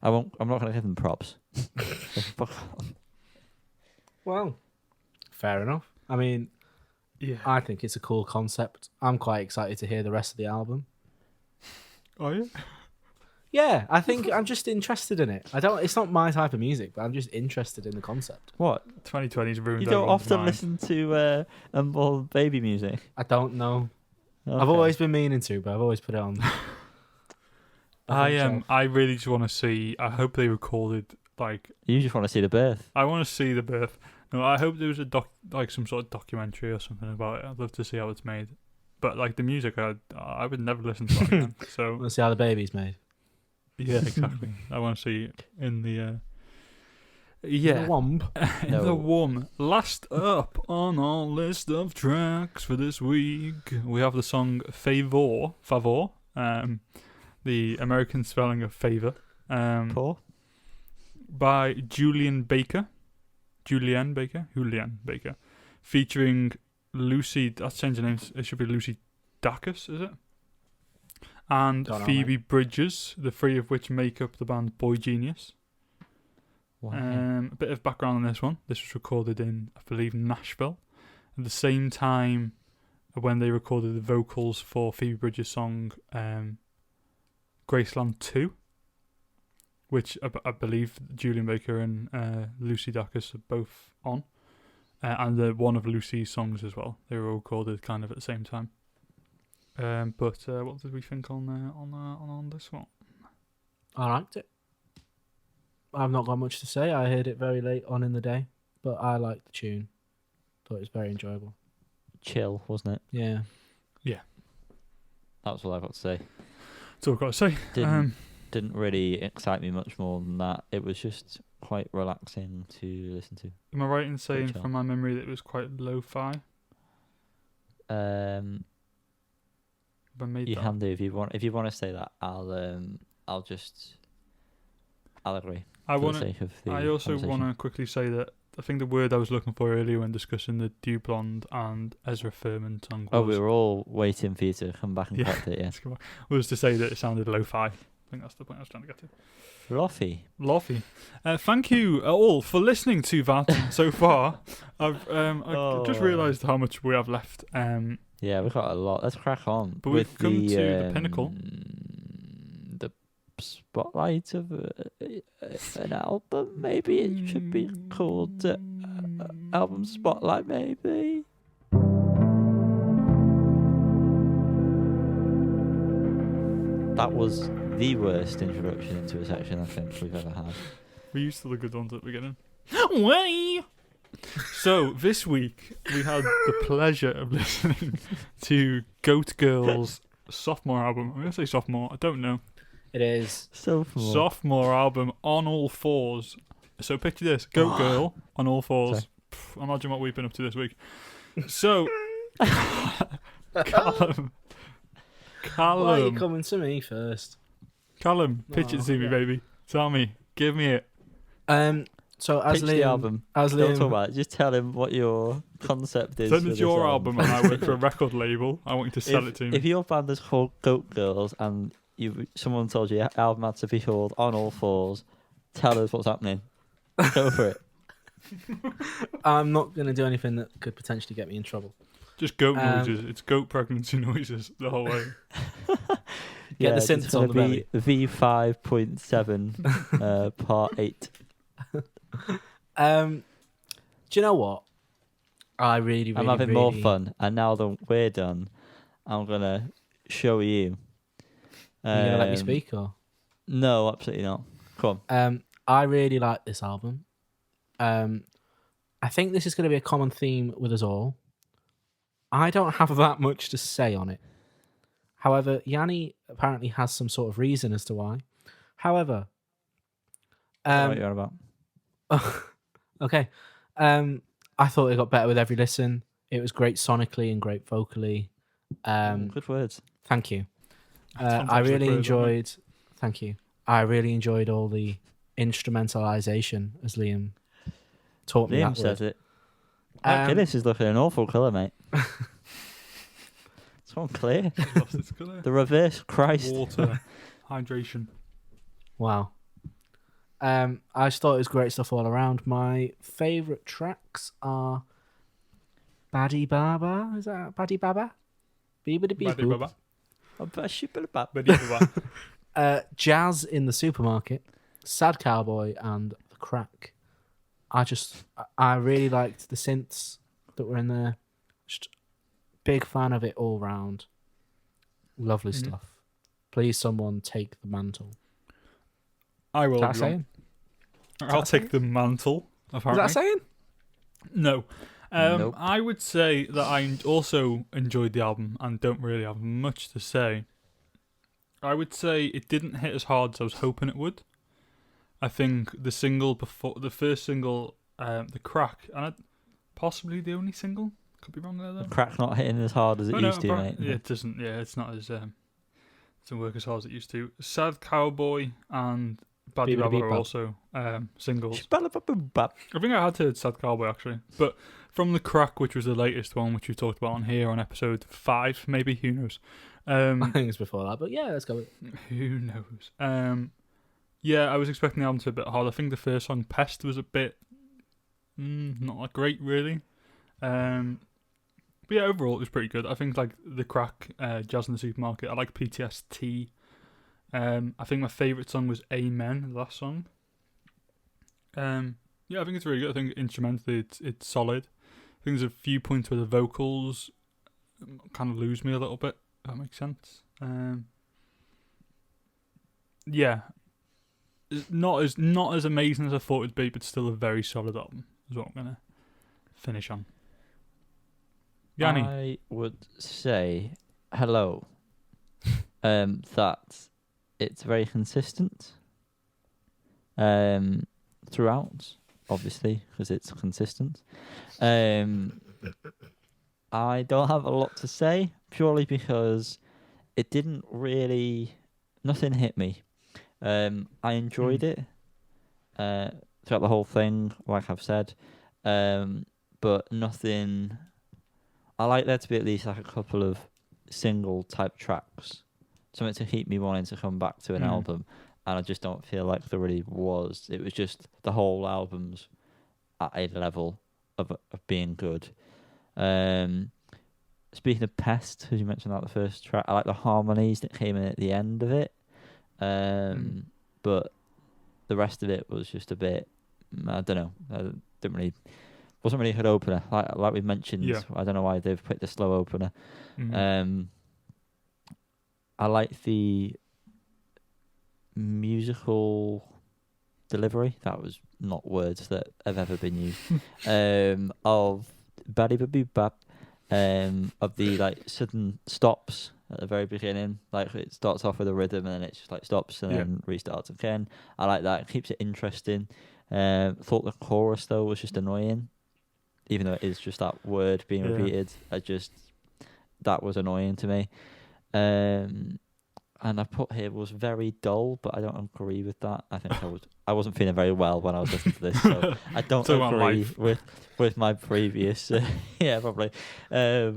I'm not going to give them props. Fuck off. Well, fair enough. I mean, Yeah. I think it's a cool concept. I'm quite excited to hear the rest of the album. Are you? Yeah, I think I'm just interested in it. It's not my type of music, but I'm just interested in the concept. What? 2020's ruined. You don't everyone's often mind. listen to unborn baby music. I don't know. Okay. I've always been meaning to, but I've always put it on. I really just want to see. I hope they recorded like. You just want to see the birth. I want to see the birth. No, I hope there was like some sort of documentary or something about it. I'd love to see how it's made. But like the music, I would never listen to that again. So Let's see how the baby's made. yeah, exactly. I want to see in Yeah. The Womb. In No. the Womb. Last up on our list of tracks for this week, we have the song Favor, the American spelling of favor, Poor. by Julian Baker, featuring Lucy. That's changed the name. It should be Lucy Dacus, is it? And Don't know, Phoebe Bridges, the three of which make up the band Boy Genius. Wow. A bit of background on this one. This was recorded in, I believe, Nashville, at the same time when they recorded the vocals for Phoebe Bridges' song Graceland 2, which I believe Julian Baker and Lucy Dacus are both on, and one of Lucy's songs as well. They were recorded kind of at the same time. But what did we think on this one? I liked it. I've not got much to say. I heard it very late on in the day, but I liked the tune. Thought it was very enjoyable. Chill, wasn't it? Yeah. That's all I've got to say. That's all I've got to say. Didn't really excite me much more than that. It was just quite relaxing to listen to. Am I right in saying chill. from my memory that it was quite lo-fi? You Have I made that? can do if you want. If you want to say that, I'll agree. I for the want to. sake of the I also conversation. want to quickly say that I think the word I was looking for earlier when discussing the Dublond and Ezra Furman song Oh, we were all waiting for you to come back and Yeah. correct it. Yeah. was to say that it sounded lo-fi. I think that's the point I was trying to get to. Lofi. Lovely. Thank you all for listening to that so far. I've just realised how much we have left. Yeah, we've got a lot. Let's crack on. But we've with come to the pinnacle. The spotlight of an album, maybe it should be called album spotlight, maybe. That was the worst introduction into a section I think we've ever had. We used to the good ones at the beginning. Way. So this week we had the pleasure of listening to Goat Girl's sophomore album. I'm gonna say sophomore. I don't know. It is. Sophomore album on all fours. So picture this: Goat Girl on all fours. Imagine what we've been up to this week. So, Callum, Why are you coming to me first? Callum, pitch it to me, baby. Tell me, give me it. So as Pitch the Liam, album. as Don't talk Liam, about it. Just tell him what your concept is. Send for us this your album, and I work for a record label. I want you to sell it to me. If your band is called Goat Girls and someone told you your album had to be called On All Fours, tell us what's happening. Go for it. I'm not going to do anything that could potentially get me in trouble. Just goat noises. It's goat pregnancy noises the whole way. Get the it's synths gonna on the belly. be V5.7 part 8. Do you know what? I really, I'm having more fun, and now that we're done, I'm gonna show you. Are you gonna let me speak or? No, absolutely not. Come on. I really like this album. I think this is going to be a common theme with us all. I don't have that much to say on it. However, Yanni apparently has some sort of reason as to why. However, What you're on about? okay. I thought it got better with every listen. It was great sonically and great vocally. Good words. Thank you. That's I really fantastic words, aren't enjoyed. Thank you. I really enjoyed all the instrumentalization as Liam taught me Liam that says word. it. That Um, Guinness is looking an awful colour, mate. It's all clear. It's lost its colour. The reverse Christ. Water, hydration. Wow. I just thought it was great stuff all around. My favourite tracks are Baddy Baba. Is that Baddy Baba? Beebity beep Baddy boop. baba. Baddy Baddy baba. Jazz in the Supermarket, Sad Cowboy, and The Crack. I really liked the synths that were in there. Just big fan of it all round. Lovely Mhm. stuff. Please, someone take the mantle. I will. Is that if you want. saying? I'll take the mantle. Is Apparently. that saying? No. Nope. I would say that I also enjoyed the album and don't really have much to say. I would say it didn't hit as hard as I was hoping it would. I think the single before the first single, the crack, and possibly the only single. Could be wrong there though. The crack's not hitting as hard as it used to, mate. Yeah, it doesn't. Yeah, it's not as doesn't work as hard as it used to. Sad Cowboy and Baddy Baba are also singles. I think I had heard Sad Cowboy actually, but from the crack, which was the latest one, which we talked about on here on episode 5, maybe, who knows? I think it's before that, but yeah, let's go with it. Who knows? Yeah, I was expecting the album to be a bit hard. I think the first song, Pest, was a bit not that great, really. But yeah, overall it was pretty good. I think like the crack, Jazz in the Supermarket. I like PTST. I think my favourite song was Amen, the last song. Yeah, I think it's really good. I think instrumentally it's solid. I think there's a few points where the vocals kind of lose me a little bit. If that makes sense. Yeah, it's not as amazing as I thought it'd be, but still a very solid album. Is what I'm gonna finish on. Yanni, I would say hello. That it's very consistent. Throughout, obviously, because it's consistent. I don't have a lot to say, purely because it didn't really... Nothing hit me. I enjoyed it throughout the whole thing, like I've said. But nothing... I like there to be at least like a couple of single-type tracks. Something to keep me wanting to come back to an album. And I just don't feel like there really was. It was just the whole album's at a level of being good. Speaking of Pest, as you mentioned that the first track, I like the harmonies that came in at the end of it. But the rest of it was just a bit, I don't know. Wasn't really a good opener. Like we mentioned, I don't know why they've put the slow opener. I like the musical delivery. That was not words that have ever been used. Of Baddy Babby Bab, of the like sudden stops at the very beginning. Like it starts off with a rhythm and then it just like stops and then restarts again. I like that. It keeps it interesting. Thought the chorus though was just annoying, even though it is just that word being repeated. That was annoying to me. And I put here was very dull, but I don't agree with that. I think I wasn't feeling very well when I was listening to this, so I don't agree with my previous. Probably. I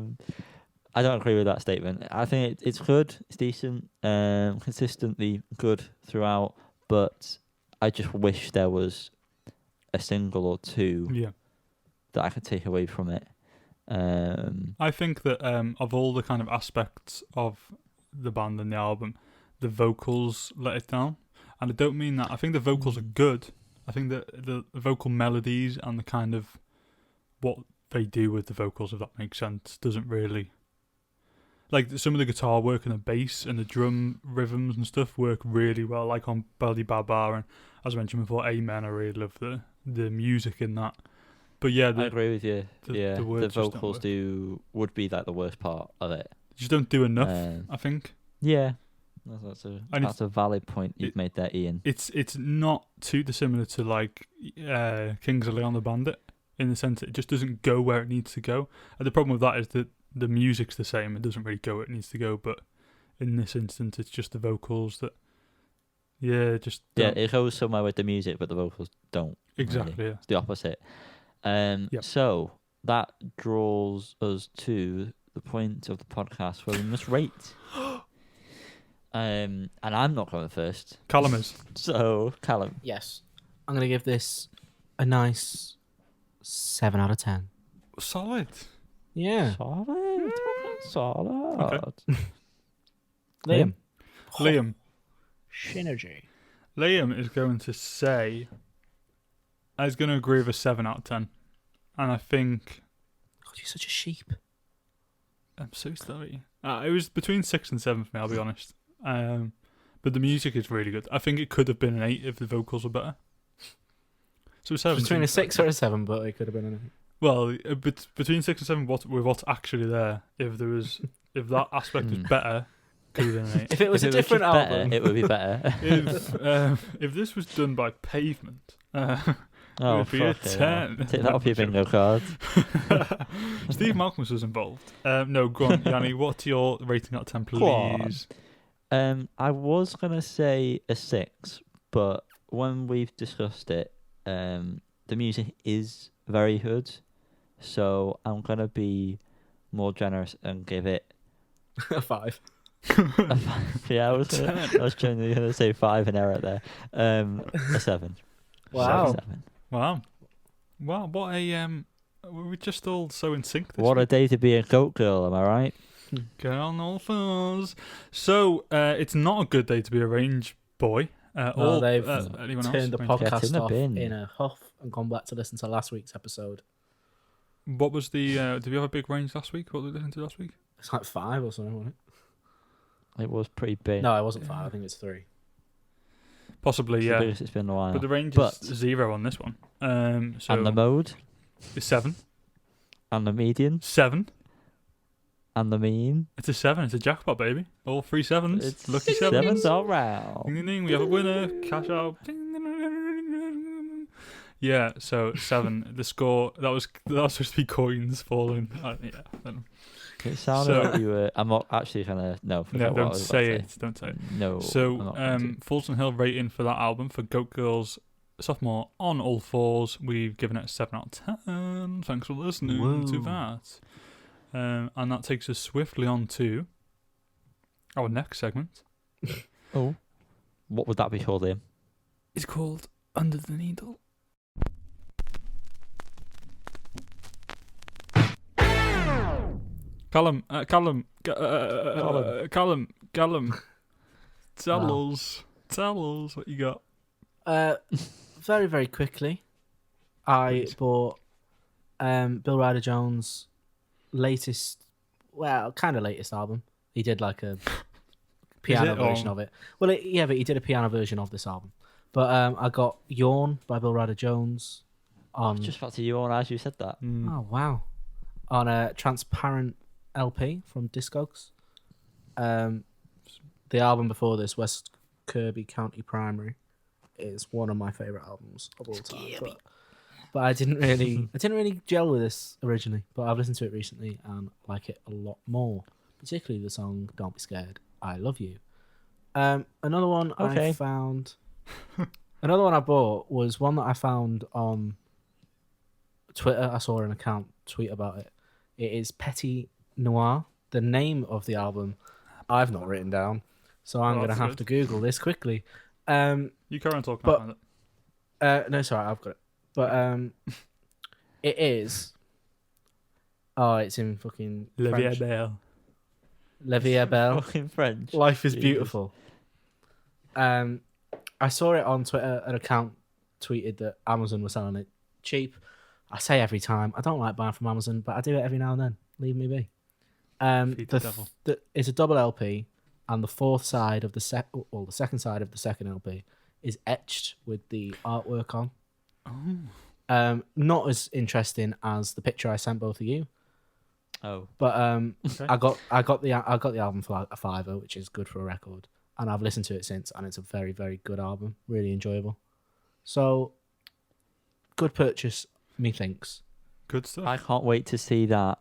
don't agree with that statement. I think it's good, it's decent, consistently good throughout, but I just wish there was a single or two that I could take away from it. I think that of all the kind of aspects of the band and the album, the vocals let it down. And I don't mean that. I think the vocals are good. I think that the vocal melodies and the kind of what they do with the vocals, if that makes sense, doesn't really... Like, some of the guitar work and the bass and the drum rhythms and stuff work really well, like on Baddy Baba, and as I mentioned before, Amen, I really love the music in that. But yeah, I agree with you. The vocals would be like the worst part of it. You just don't do enough, I think. Yeah, that's a valid point you've made there, Ian. It's not too dissimilar to like Kings of Leon the Bandit, in the sense that it just doesn't go where it needs to go. And the problem with that is that the music's the same; it doesn't really go where it needs to go. But in this instance, it's just the vocals that, it goes somewhere with the music, but the vocals don't. Exactly, really. It's the opposite. So that draws us to the point of the podcast where we must rate. And I'm not going first. Callum is. So, Callum. Yes. I'm going to give this a nice 7 out of 10. Solid. Yeah. Solid. Okay. Liam. Synergy. Liam is going to say... I was going to agree with a 7 out of 10. And I think... God, you're such a sheep. I'm so sorry. It was between 6 and 7 for me, I'll be honest. But the music is really good. I think it could have been an 8 if the vocals were better. So 7. Between a 6 or a 7, but it could have been an 8. Well, between 6 and 7, with what's actually there, if that aspect was better, Could have been 8. If it was a just different better, album, it would be better. If this was done by Pavement, it Oh, would be a fuck it. 10. Take that off your bingo card. Steve Malcolm was involved. No, go on, Yanni. What's your rating out of 10, Go on. please? I was gonna say a 6, but when we've discussed it, the music is very good, so I'm gonna be more generous and give it a 5. a 5. Yeah, I was genuinely gonna say 5 in error there. A 7. Wow. 7. Wow, what a we're just all so in sync. This What a week. day to be a goat girl, am I right? Get on all fours. So it's not a good day to be a range boy. No, or they've anyone else. turned the range- Get in podcast the off bin. in a huff and gone back to listen to last week's episode. What was the? Did we have a big range last week? What did we listen to last week? It's like 5 or something, wasn't It was pretty big. it? No, it wasn't 5. I think it's 3. Possibly, It's the yeah. biggest it's been in a while. But the range But- is 0 on this one. So And the mode, it's 7. and the median, 7. and the mean. It's a 7. It's a jackpot, baby. All 3 sevens. It's Lucky sevens. 7s all round. Ding, ding, ding. We have a winner. Cash out. Yeah, so 7. The score that was supposed to be coins falling. Yeah. I don't know. It sounded So- like you were. I'm not actually gonna. No, forget No, what I don't was about say to it. Don't say it. No. I'm So, not going to. Fulton Hill rating for that album for Goat Girls sophomore on all fours, we've given it a 7 out of 10. Thanks for listening to Woo. that. And that takes us swiftly on to our next segment. Oh, what would that be called, Liam? It's called Under the Needle. Callum, tell us what you got. Very, very quickly, I bought Bill Ryder Jones' latest, kind of latest album. He did like a piano it, version or- of it. Well, but he did a piano version of this album. But I got Yawn by Bill Ryder Jones on. Just about to yawn as you said that. Oh wow! On a transparent LP from Discogs. The album before this, West Kirby County Primary, is one of my favorite albums of all time. But I didn't really gel with this originally. But I've listened to it recently and like it a lot more. Particularly the song "Don't Be Scared, I Love You." Another one I Okay. found. Another one I bought was one that I found on Twitter. I saw an account tweet about it. It is Petit Noir. The name of the album I've not written down, so I'm Oh, going to that's have good. to Google this quickly. You carry on talking But- about it. No, sorry, I've got it. But it is. Oh, it's in fucking French. Bell. Levier Bell. Fucking French. Life is Jesus. beautiful. I saw it on Twitter. An account tweeted that Amazon was selling it cheap. I say every time, I don't like buying from Amazon, but I do it every now and then. Leave me be. Feed the devil. It's a double LP, and the fourth side of the the second side of the second LP is etched with the artwork on. Oh. Not as interesting as the picture I sent both of you, Oh, but Okay. I got the album for like a £5, which is good for a record, and I've listened to it since, and it's a very, very good album, really enjoyable. So, good purchase, methinks. Good stuff. I can't wait to see that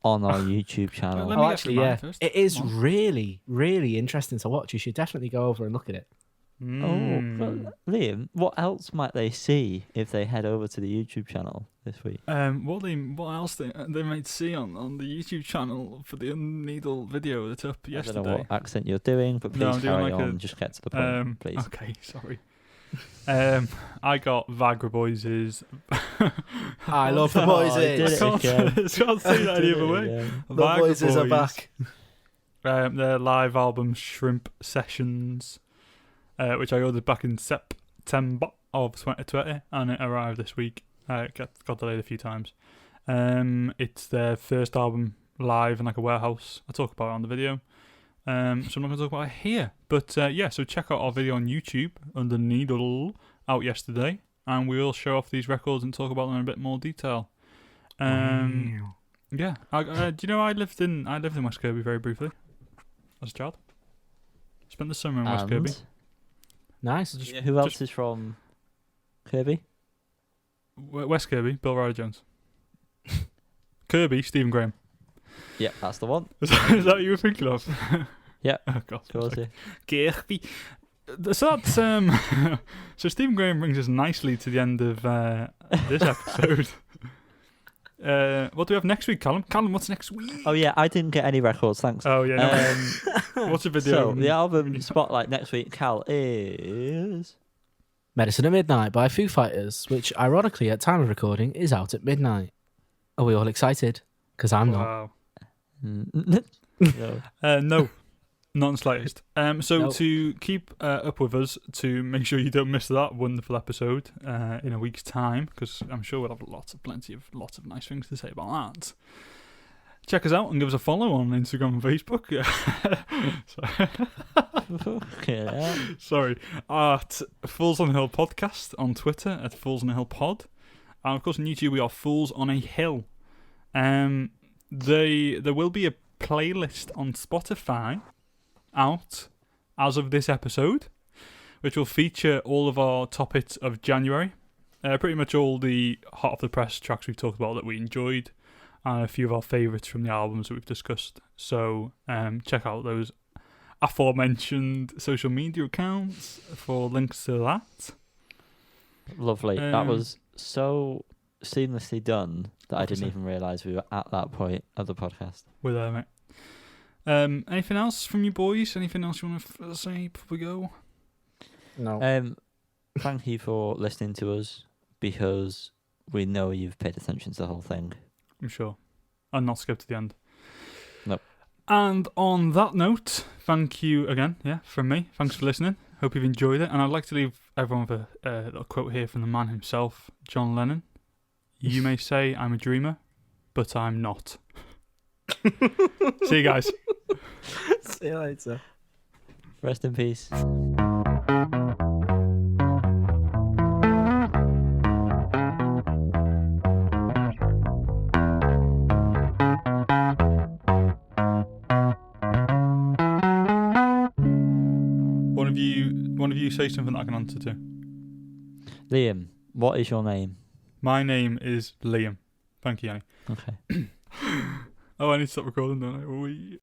on our YouTube channel. Let me Oh, get actually, through mine yeah, first. it is Come on. really, really interesting to watch. You should definitely go over and look at it. Mm. Oh, but Liam, what else might they see if they head over to the YouTube channel this week? What else they might see on the YouTube channel for the Needle video that's up I yesterday. don't know what accent you're doing, but No, please I'm doing carry like on. a- Just get to the point, please. Okay, sorry. I got Viagra Boys' I love the Oh, boys. I did I it can't, again. can't say that any Did other it way. again. The Viagra boys are Boys, back. Their live album Shrimp Sessions, which I ordered back in September of 2020, and it arrived this week. Got delayed a few times. It's their first album live in like a warehouse. I talk about it on the video. So I'm not going to talk about it here. But yeah, so check out our video on YouTube under Needle, out yesterday, and we'll show off these records and talk about them in a bit more detail. Yeah, do you know I lived in West Kirby very briefly as a child? Spent the summer in West Kirby. Nice. Do you know who else is from Kirby? West Kirby, Bill Ryder Jones. Kirby, Stephen Graham. Yeah, that's the one. Is that what you were thinking of? Yeah. Oh, God. Of course, yeah. Kirby. So that's so Stephen Graham brings us nicely to the end of this episode. What do we have next week, Callum? Callum, what's next week? Oh yeah, I didn't get any records. Thanks. Oh yeah. No. What's a video? So the album spotlight next week, Cal, is Medicine at Midnight by Foo Fighters, which ironically at time of recording is out at midnight. Are we all excited? Because I'm not. Wow. no. No, not in the slightest. So Nope. to keep up with us, to make sure you don't miss that wonderful episode in a week's time, because I'm sure we'll have lots of nice things to say about that. Check us out and give us a follow on Instagram and Facebook. Yeah. Sorry. At Fools on a Hill Podcast on Twitter, at Fools on a Hill Pod. And of course on YouTube we are Fools on a Hill. There will be a playlist on Spotify out as of this episode, which will feature all of our top hits of January. Pretty much all the hot off the press tracks we've talked about that we enjoyed, and a few of our favourites from the albums that we've discussed. So check out those aforementioned social media accounts for links to that. Lovely. That was so seamlessly done that I didn't even realise we were at that point of the podcast. We're there, mate. Anything else from you boys? Anything else you want to say before we go? No. Thank you for listening to us, because we know you've paid attention to the whole thing. I'm sure. And not skip to the end. Nope. And on that note, thank you again, from me. Thanks for listening. Hope you've enjoyed it. And I'd like to leave everyone with a little quote here from the man himself, John Lennon. You may say I'm a dreamer, but I'm not. See you guys. See you later. Rest in peace. One of you say something that I can answer to. Liam, what is your name? My name is Liam. Thank you, Yanni. Okay. Oh, I need to stop recording, don't I?